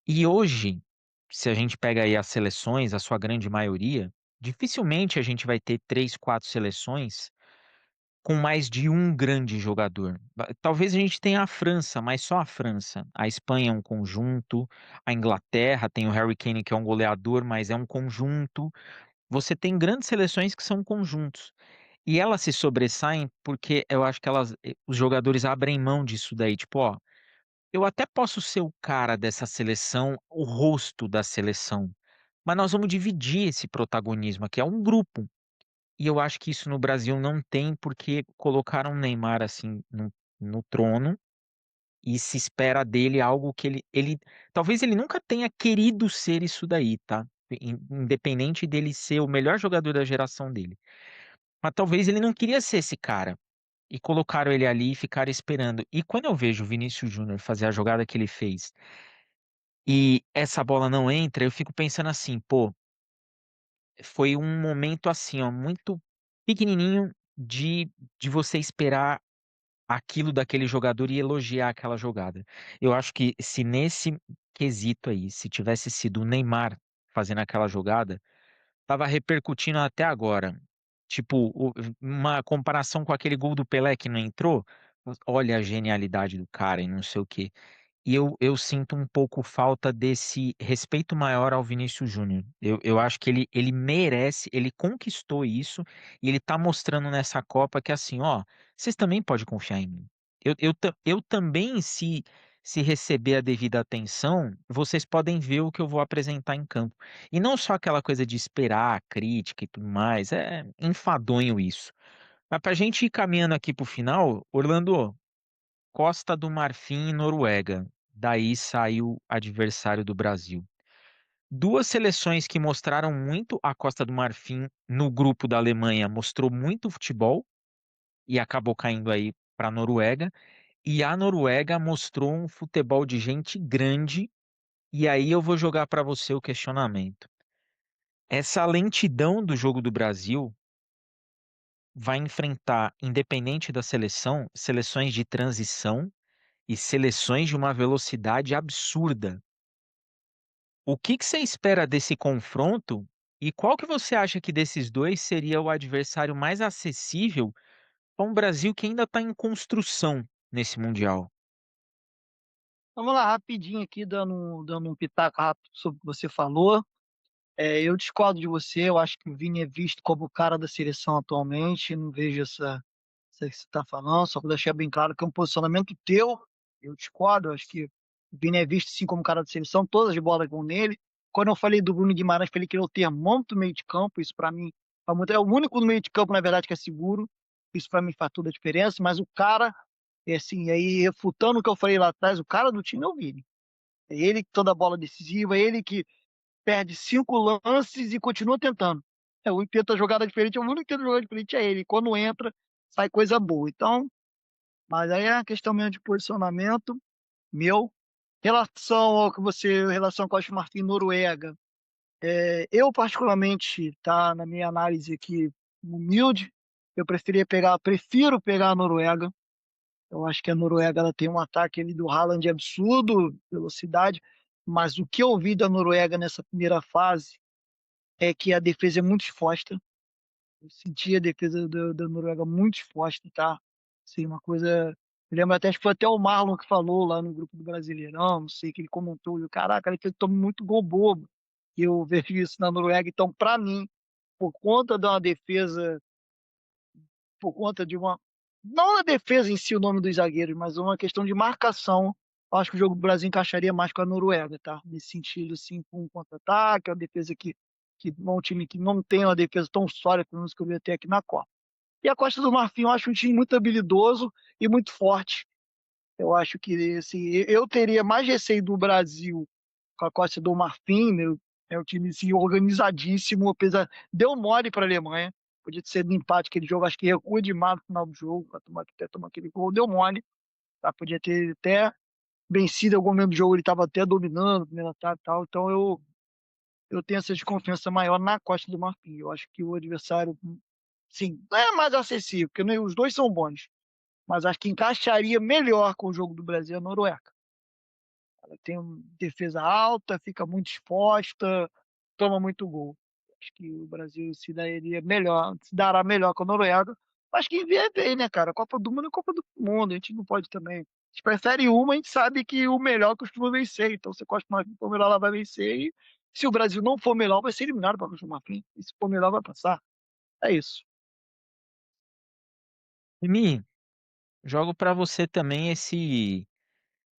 Speaker 1: E hoje, se a gente pega aí as seleções, a sua grande maioria, dificilmente a gente vai ter 3, 4 seleções com mais de um grande jogador. Talvez a gente tenha a França, mas só a França. A Espanha é um conjunto, a Inglaterra tem o Harry Kane, que é um goleador, mas é um conjunto. Você tem grandes seleções que são conjuntos. E elas se sobressaem porque eu acho que os jogadores abrem mão disso daí. Tipo, ó, eu até posso ser o cara dessa seleção, o rosto da seleção, mas nós vamos dividir esse protagonismo aqui, é um grupo. E eu acho que isso no Brasil não tem, porque colocaram o Neymar assim no trono e se espera dele algo que talvez ele nunca tenha querido ser isso daí, tá? Independente dele ser o melhor jogador da geração dele. Mas talvez ele não queria ser esse cara. E colocaram ele ali e ficaram esperando. E quando eu vejo o Vinícius Júnior fazer a jogada que ele fez e essa bola não entra, eu fico pensando assim, pô, foi um momento assim, ó, muito pequenininho de você esperar aquilo daquele jogador e elogiar aquela jogada. Eu acho que se nesse quesito aí, se tivesse sido o Neymar fazendo aquela jogada, tava repercutindo até agora. Tipo, uma comparação com aquele gol do Pelé que não entrou. Olha a genialidade do cara e não sei o quê. E eu sinto um pouco falta desse respeito maior ao Vinícius Júnior. Eu acho que ele merece, ele conquistou isso e ele tá mostrando nessa Copa que assim, ó, vocês também podem confiar em mim. Eu também, se receber a devida atenção, vocês podem ver o que eu vou apresentar em campo. E não só aquela coisa de esperar a crítica e tudo mais, é enfadonho isso. Mas pra gente ir caminhando aqui pro final, Orlando, Costa do Marfim e Noruega. Daí saiu adversário do Brasil. Duas seleções que mostraram muito a Costa do Marfim no grupo da Alemanha, mostrou muito futebol e acabou caindo aí para a Noruega. e a Noruega mostrou um futebol de gente grande, e aí eu vou jogar para você o questionamento. Essa lentidão do jogo do Brasil vai enfrentar, independente da seleção, seleções de transição e seleções de uma velocidade absurda. O que que você espera desse confronto e qual que você acha que desses dois seria o adversário mais acessível para um Brasil que ainda está em construção nesse Mundial?
Speaker 3: Vamos lá, rapidinho aqui, dando um pitaco rápido sobre o que você falou. Eu discordo de você, eu acho que o Vini é visto como o cara da seleção atualmente, não vejo essa que você está falando, só para deixar bem claro que é um posicionamento teu, eu discordo, eu acho que o Vini é visto sim como cara da seleção, todas as bolas vão nele. Quando eu falei do Bruno Guimarães, falei que ele é o termômetro do meio de campo, isso para mim é o único no meio de campo, na verdade, que é seguro, isso para mim faz toda a diferença, mas o cara, é assim, aí refutando o que eu falei lá atrás, o cara do time é o Vini. É ele que toda bola decisiva, é ele que perde 5 lances e continua tentando. O que tenta jogada diferente, o único que tenta jogada diferente é ele. Quando entra, sai coisa boa. Então, mas aí é uma questão mesmo de posicionamento meu. Relação ao que você, relação com a Martin e Noruega, eu particularmente, tá, na minha análise aqui, humilde, prefiro pegar a Noruega. Eu acho que a Noruega ela tem um ataque ali do Haaland absurdo, velocidade, mas o que eu vi da Noruega nessa primeira fase é que a defesa é muito exposta. Eu senti a defesa da Noruega muito exposta, tá? Assim, uma coisa. Eu lembro até, acho que foi até o Marlon que falou lá no grupo do Brasileirão, não sei, que ele comentou. Caraca, ele toma muito gol bobo. E eu vejo isso na Noruega. Então, para mim, por conta de uma defesa por conta de uma. Não a defesa em si, o nome dos zagueiros, mas uma questão de marcação. Eu acho que o jogo do Brasil encaixaria mais com a Noruega, tá? Nesse sentido, assim, com um contra-ataque, uma defesa que é um time que não tem uma defesa tão sólida como os que eu vi até aqui na Copa. E a Costa do Marfim, eu acho um time muito habilidoso e muito forte. Eu acho que assim, eu teria mais receio do Brasil com a Costa do Marfim, né? É um time assim, organizadíssimo, apesar deu mole para a Alemanha. Podia ser do empate aquele jogo, acho que recua demais no final do jogo, para tomar, até tomar aquele gol, deu mole. Tá? Podia ter até vencido algum momento do jogo, ele estava até dominando, primeira etapa e tal. Então eu tenho essa desconfiança maior na Costa do Marfim. Eu acho que o adversário, sim, não é mais acessível, porque os dois são bons, mas acho que encaixaria melhor com o jogo do Brasil a Noruega. Ela tem uma defesa alta, fica muito exposta, toma muito gol. Acho que o Brasil se daria melhor, se dará melhor com a Noruega. Acho que vier bem, né, cara? Copa do Mundo é Copa do Mundo, a gente não pode também. A gente prefere uma, a gente sabe que o melhor costuma vencer. Então, você gosta mais do melhor, ela vai vencer. E se o Brasil não for melhor, vai ser eliminado para a próxima fim. E se for melhor, vai passar. É isso.
Speaker 1: Mi, jogo para você também esse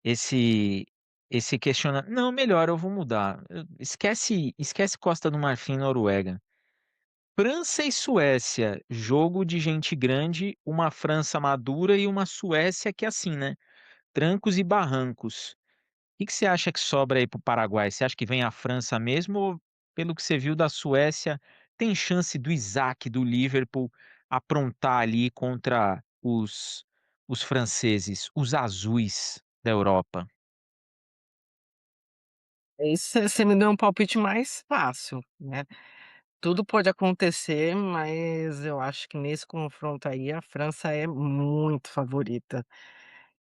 Speaker 1: esse questionamento. Não, melhor, eu vou mudar. Esquece Costa do Marfim e Noruega. França e Suécia, jogo de gente grande, uma França madura e uma Suécia que é assim, né? Trancos e barrancos. O que você acha que sobra aí pro Paraguai? Você acha que vem a França mesmo ou, pelo que você viu da Suécia, tem chance do Isaac do Liverpool aprontar ali contra os franceses, os azuis da Europa?
Speaker 2: Isso você me deu um palpite mais fácil, né. Tudo pode acontecer, mas eu acho que nesse confronto aí a França é muito favorita.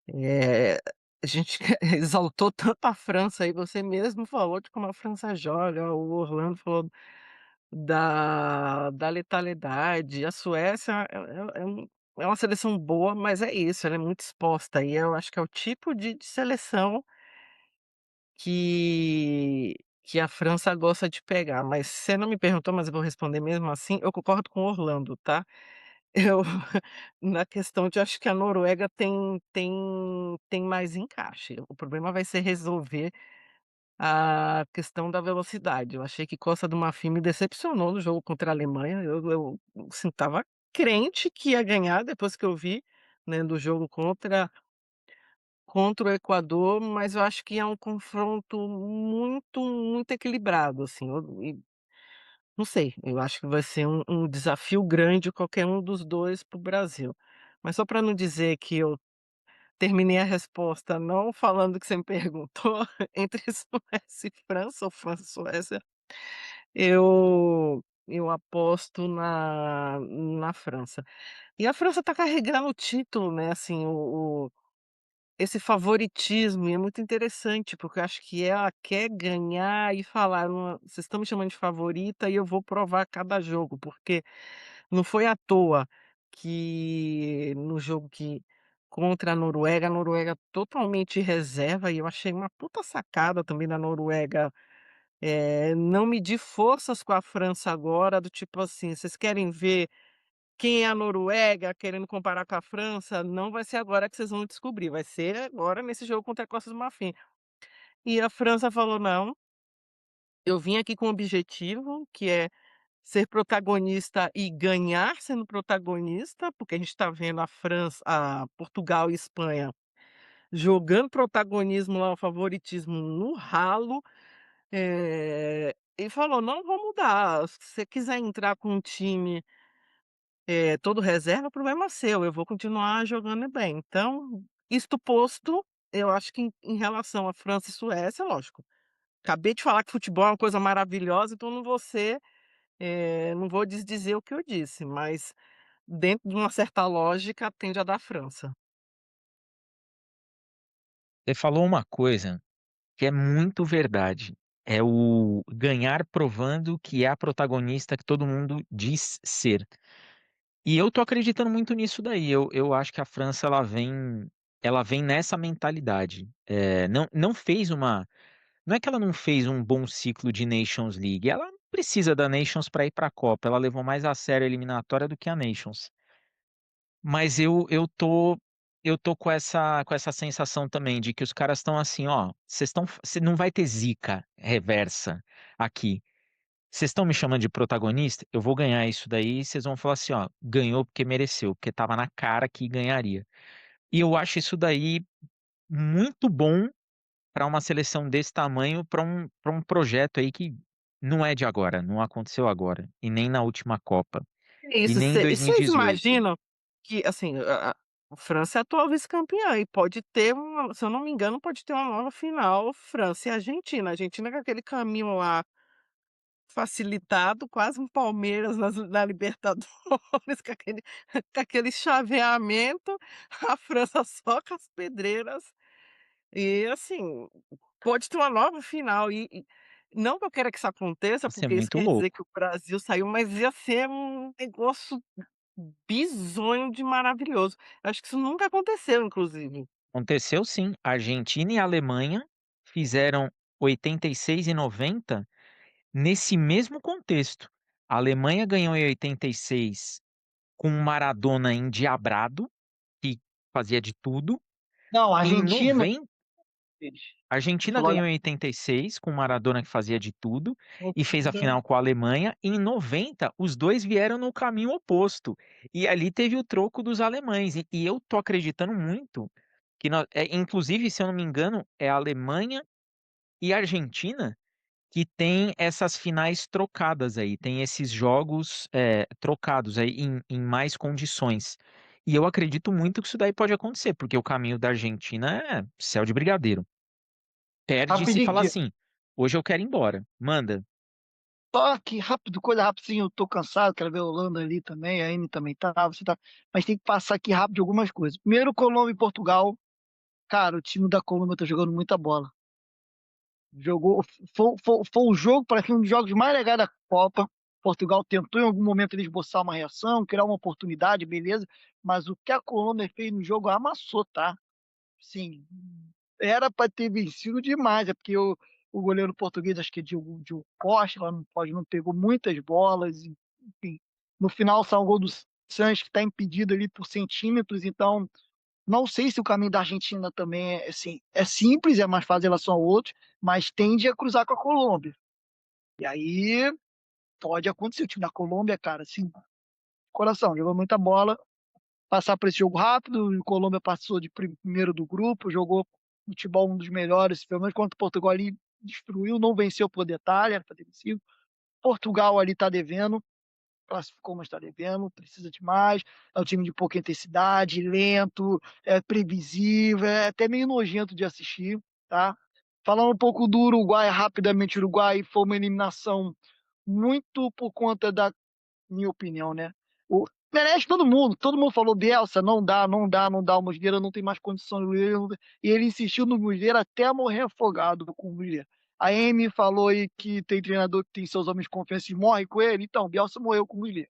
Speaker 2: Eh, a gente exaltou tanto a França aí, você mesmo falou de como a França joga, o Orlando falou da letalidade, a Suécia é uma seleção boa, mas é isso, ela é muito exposta e eu acho que é o tipo de seleção que que a França gosta de pegar, mas você não me perguntou, mas eu vou responder mesmo assim, eu concordo com Orlando, tá. Eu na questão de acho que a Noruega tem mais encaixe, o problema vai ser resolver a questão da velocidade. Eu achei que Costa do Marfim me decepcionou no jogo contra a Alemanha, eu assim, estava crente que ia ganhar depois que eu vi, né, do jogo contra o Equador, mas eu acho que é um confronto muito equilibrado, assim, e não sei, eu acho que vai ser um desafio grande qualquer um dos 2 para o Brasil. Mas só para não dizer que eu terminei a resposta não falando o que você me perguntou, entre Suécia e França, ou França e Suécia, eu aposto na França. E a França tá carregando o título, né, assim, esse favoritismo, e é muito interessante, porque eu acho que ela quer ganhar e falar: "Não, vocês estão me chamando de favorita e eu vou provar cada jogo", porque não foi à toa que no jogo que contra a Noruega totalmente reserva, e eu achei uma puta sacada também da Noruega, não medir forças com a França agora, do tipo assim: "Vocês querem ver quem é a Noruega, querendo comparar com a França? Não vai ser agora que vocês vão descobrir, vai ser agora nesse jogo contra a Costa do Marfim". E a França falou: "Não, eu vim aqui com um objetivo, que é ser protagonista e ganhar sendo protagonista", porque a gente está vendo a Portugal e Espanha jogando protagonismo lá, o favoritismo no ralo, e falou: "Não vou mudar, se você quiser entrar com um time, todo reserva, o problema é seu, eu vou continuar jogando bem". Então, isto posto, eu acho que em relação à França e Suécia, lógico, acabei de falar que futebol é uma coisa maravilhosa, então não vou desdizer o que eu disse, mas dentro de uma certa lógica tende a dar França.
Speaker 1: Você falou uma coisa que é muito verdade. É o ganhar provando que é a protagonista que todo mundo diz ser. E eu tô acreditando muito nisso daí. Eu acho que a França ela vem nessa mentalidade. Não fez uma, não é que ela não fez um bom ciclo de Nations League. Ela não precisa da Nations para ir para a Copa. Ela levou mais a sério a eliminatória do que a Nations. Mas eu tô com essa sensação também de que os caras estão assim, ó, você não vai ter zica reversa aqui. Vocês estão me chamando de protagonista? Eu vou ganhar isso daí e vocês vão falar assim, ó, ganhou porque mereceu, porque tava na cara que ganharia. E eu acho isso daí muito bom para uma seleção desse tamanho, para um projeto aí que não é de agora, não aconteceu agora, e nem na última Copa,
Speaker 2: É
Speaker 1: e
Speaker 2: isso,
Speaker 1: nem em
Speaker 2: vocês
Speaker 1: 2018.
Speaker 2: imaginam que, assim, a França é a atual vice-campeã e pode ter uma, se eu não me engano, pode ter uma nova final França e Argentina. A Argentina com aquele caminho lá facilitado, quase um Palmeiras na Libertadores, com aquele chaveamento, a França só com as pedreiras. E assim, pode ter uma nova final e não que eu queira que isso aconteça,
Speaker 1: Ia ser
Speaker 2: porque isso
Speaker 1: muito
Speaker 2: quer dizer
Speaker 1: louco.
Speaker 2: que o Brasil saiu, mas ia ser um negócio bizonho de maravilhoso. Acho que isso nunca aconteceu, inclusive.
Speaker 1: Aconteceu sim. Argentina e Alemanha fizeram 86 e 90 nesse mesmo contexto. A Alemanha ganhou em 86 com um Maradona endiabrado, que fazia de tudo.
Speaker 3: Não, a
Speaker 1: Em
Speaker 3: Argentina
Speaker 1: 90, a
Speaker 3: você
Speaker 1: Argentina
Speaker 3: falou
Speaker 1: ganhou em 86 com o Maradona que fazia de tudo e fez a
Speaker 3: Alemanha.
Speaker 1: final com a Alemanha. E em 90, os dois vieram no caminho oposto. E ali teve o troco dos alemães. E eu tô acreditando muito que, inclusive, se eu não me engano, é a Alemanha e a Argentina que tem essas finais trocadas aí, tem esses jogos trocados aí em mais condições. E eu acredito muito que isso daí pode acontecer, porque o caminho da Argentina é céu de brigadeiro. Perde se
Speaker 3: Rapidinho,
Speaker 1: fala
Speaker 3: Diego.
Speaker 1: assim, hoje eu quero ir embora. Manda.
Speaker 3: Só que rápido, coisa rapidinho, eu tô cansado, quero ver a Holanda ali também, a Amy também tá, você tá. Mas tem que passar aqui rápido de algumas coisas. Primeiro, Colômbia e Portugal. Cara, o time da Colômbia tá jogando muita bola. Jogou, foi o jogo, para mim, um dos jogos mais legais da Copa. Portugal tentou em algum momento ele esboçar uma reação, criar uma oportunidade, beleza. Mas o que a Colômbia fez no jogo amassou, tá? Sim, era para ter vencido demais, é porque o goleiro português, acho que é Diogo Costa, lá não pode, não pegou muitas bolas, enfim. No final, saiu um gol do Sanches, que está impedido ali por centímetros, então não sei se o caminho da Argentina também é, assim, é simples, é mais fácil em relação ao outro, mas tende a cruzar com a Colômbia. E aí pode acontecer, o time da Colômbia, cara, assim, coração, jogou muita bola, passar por esse jogo rápido. O Colômbia passou de primeiro do grupo, jogou futebol um dos melhores, pelo menos contra o Portugal ali destruiu, não venceu por detalhe, era para ter vencido. Portugal ali tá devendo. classificou, mas está devendo, precisa de mais. É um time de pouca intensidade, lento, é previsível, é até meio nojento de assistir, tá? Falando um pouco do Uruguai, rapidamente, o Uruguai foi uma eliminação muito por conta da minha opinião, né? O, merece todo mundo falou, Bielsa, não dá, não dá, não dá, o Muslera não tem mais condição, e ele insistiu no Muslera até morrer afogado com o Muslera. A Amy falou aí que tem treinador que tem seus homens de confiança e morre com ele, então, Bielsa morreu com o Muslera.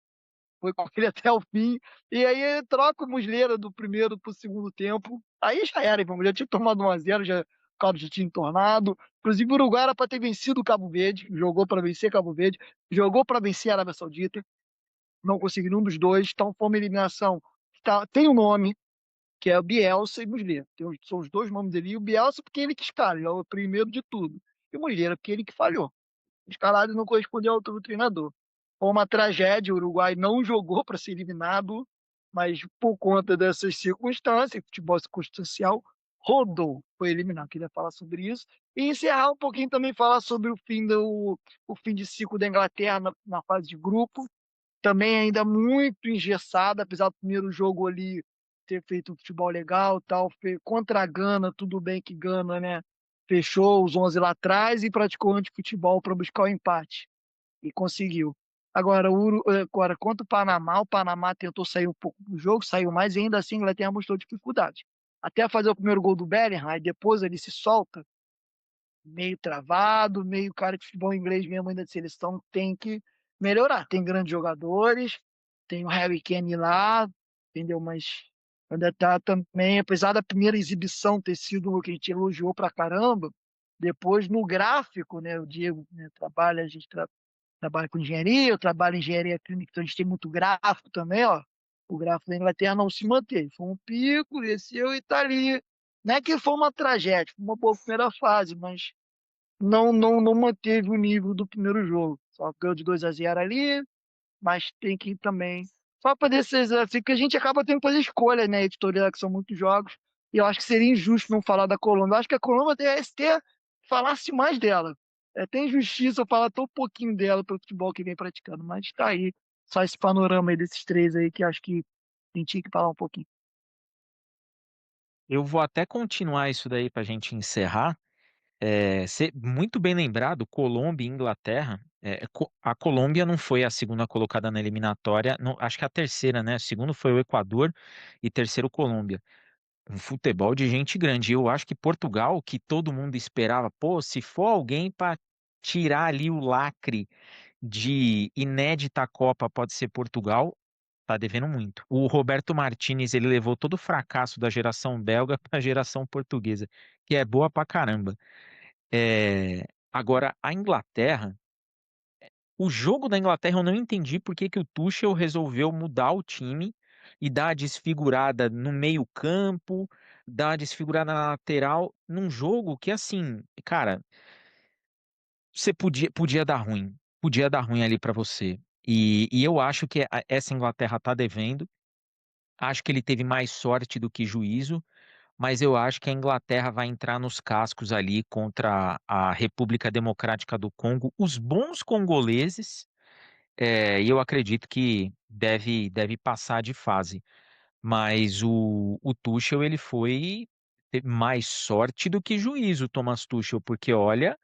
Speaker 3: Foi com ele até o fim, e aí ele troca o Muslera do primeiro pro segundo tempo, aí já era, irmão, já tinha tomado 1-0, já, o Cabo já tinha entornado, inclusive o Uruguai era para ter vencido o Cabo Verde, jogou para vencer Cabo Verde, jogou para vencer a Arábia Saudita, não consegui nenhum dos dois, então foi uma eliminação que tem um nome, que é o Bielsa e Muslera. São os dois nomes dele. E o Bielsa, porque ele que escala, ele é o primeiro de tudo. E o Muslera, porque ele que falhou. Escalado não correspondeu ao outro treinador. Foi uma tragédia, o Uruguai não jogou para ser eliminado, mas por conta dessas circunstâncias, futebol circunstancial, rodou, foi eliminado. Queria falar sobre isso. E encerrar um pouquinho também, falar sobre o fim de ciclo da Inglaterra na fase de grupo, também ainda muito engessada, apesar do primeiro jogo ali ter feito um futebol legal, tal, contra a Gana, tudo bem que Gana, né, fechou os 11 lá atrás e praticou anti-futebol para buscar o empate e conseguiu. Agora, agora, contra o Panamá tentou sair um pouco do jogo, saiu mais e ainda assim a Inglaterra mostrou dificuldade. Até fazer o primeiro gol do Bellingham, aí depois ele se solta, meio travado, meio cara de futebol inglês mesmo, ainda de seleção, tem que melhorar. Tem grandes jogadores, tem o Harry Kane lá, entendeu? Mas ainda tá também, apesar da primeira exibição ter sido o que a gente elogiou pra caramba, depois no gráfico, né? O Diego, né, trabalha, a gente trabalha com engenharia, eu trabalho em engenharia clínica, então a gente tem muito gráfico também, ó. O gráfico da Inglaterra não se manteve. Foi um pico, desceu e tá ali. Não é que foi uma tragédia, foi uma boa primeira fase, mas não manteve o nível do primeiro jogo. Só ganhou de 2-0 ali, mas tem que ir também. Só para descer assim, que a gente acaba tendo que fazer escolhas, né, editorial, que são muitos jogos. E eu acho que seria injusto não falar da Colômbia. Eu acho que a Colômbia devesse ter falasse mais dela. É, tem injustiça eu falar tão pouquinho dela pelo futebol que vem praticando, mas tá aí. Só esse panorama aí desses três aí que acho que a gente tinha que falar um pouquinho.
Speaker 1: Eu vou até continuar isso daí para a gente encerrar. Muito bem lembrado, Colômbia e Inglaterra. A Colômbia não foi a segunda colocada na eliminatória, acho que a terceira, né? Segundo foi o Equador e terceiro Colômbia. Um futebol de gente grande. Eu acho que Portugal, que todo mundo esperava, pô, se for alguém para tirar ali o lacre de inédita Copa, pode ser Portugal. Tá devendo muito. O Roberto Martinez, ele levou todo o fracasso da geração belga para a geração portuguesa, que é boa pra caramba. Agora, a Inglaterra, o jogo da Inglaterra eu não entendi por que que o Tuchel resolveu mudar o time e dar a desfigurada no meio-campo, dar a desfigurada na lateral, num jogo que, assim, cara, você podia dar ruim ali pra você. E eu acho que essa Inglaterra tá devendo. Acho que ele teve mais sorte do que juízo, mas eu acho que a Inglaterra vai entrar nos cascos ali contra a República Democrática do Congo, os bons congoleses, e eu acredito que deve passar de fase. Mas o Tuchel, ele teve mais sorte do que juízo, Thomas Tuchel, porque olha,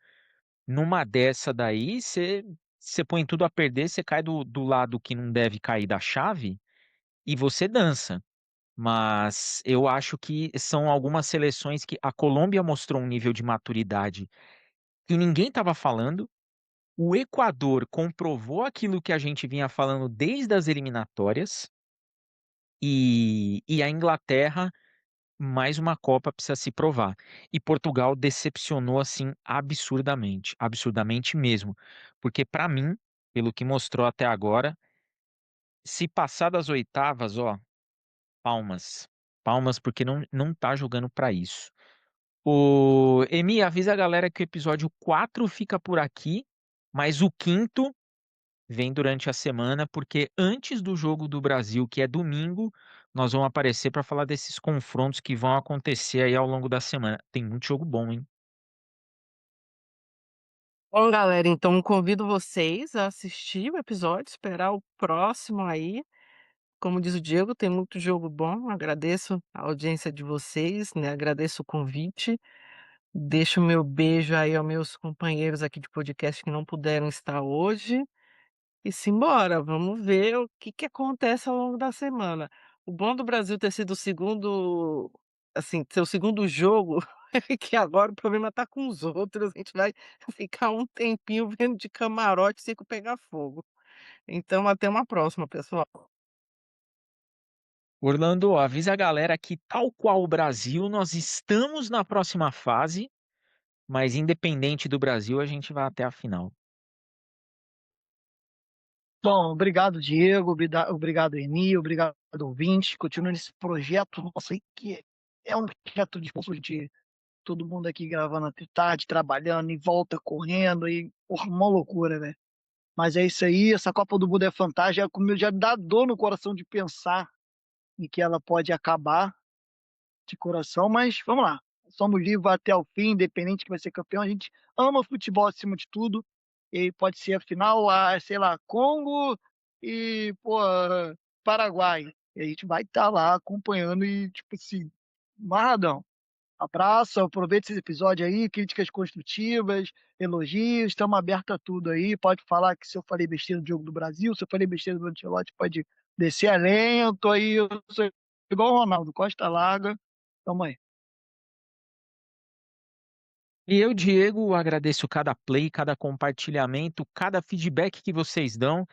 Speaker 1: numa dessa daí, você põe tudo a perder, você cai do lado que não deve cair da chave e você dança. Mas eu acho que são algumas seleções que a Colômbia mostrou um nível de maturidade que ninguém estava falando. O Equador comprovou aquilo que a gente vinha falando desde as eliminatórias. E a Inglaterra, mais uma Copa precisa se provar. E Portugal decepcionou assim absurdamente, absurdamente mesmo. Porque para mim, pelo que mostrou até agora, se passar das oitavas, ó, palmas. Palmas porque não tá jogando para isso. O Emi, avisa a galera que o episódio 4 fica por aqui, mas o quinto vem durante a semana, porque antes do jogo do Brasil, que é domingo, nós vamos aparecer para falar desses confrontos que vão acontecer aí ao longo da semana. Tem muito jogo bom, hein?
Speaker 2: Bom, galera, então convido vocês a assistir o episódio, esperar o próximo aí. Como diz o Diego, tem muito jogo bom. Agradeço a audiência de vocês, né? Agradeço o convite. Deixo o meu beijo aí aos meus companheiros aqui de podcast que não puderam estar hoje. E simbora, vamos ver o que que acontece ao longo da semana. O bom do Brasil ter sido o segundo, assim, ser o segundo jogo, é que agora o problema tá com os outros, a gente vai ficar um tempinho vendo de camarote o circo pegar fogo. Então até uma próxima, pessoal.
Speaker 1: Orlando, avisa a galera que, tal qual o Brasil, nós estamos na próxima fase, mas independente do Brasil, a gente vai até a final.
Speaker 3: Bom, obrigado, Diego, obrigado, Eni, obrigado, ouvintes. Continua nesse projeto nosso aí, que é um projeto de esforço de todo mundo aqui gravando até tarde, trabalhando, e volta correndo, e porra, uma loucura, velho. Mas é isso aí, essa Copa do Mundo é fantástica, como já dá dor no coração de pensar em que ela pode acabar de coração, mas vamos lá. Somos livres até o fim, independente que vai ser campeão. A gente ama futebol acima de tudo. E pode ser a final, sei lá, Congo e, pô, Paraguai. E a gente vai estar lá acompanhando e, tipo assim, amarradão. Abraço, aproveita esse episódio aí, críticas construtivas, elogios, estamos abertos a tudo aí. Pode falar que se eu falei besteira do jogo do Brasil, se eu falei besteira do Ancelotti, pode descer a lenha. Eu tô aí, eu sou igual o Ronaldo, Costa Larga. Tamo aí.
Speaker 1: E eu, Diego, agradeço cada play, cada compartilhamento, cada feedback que vocês dão.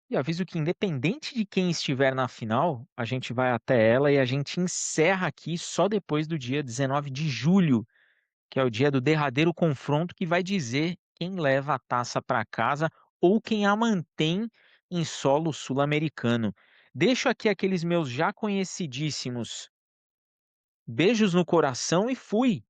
Speaker 1: E aviso que, independente de quem estiver na final, a gente vai até ela e a gente encerra aqui só depois do dia 19 de julho, que é o dia do derradeiro confronto que vai dizer quem leva a taça para casa ou quem a mantém em solo sul-americano. Deixo aqui aqueles meus já conhecidíssimos beijos no coração e fui!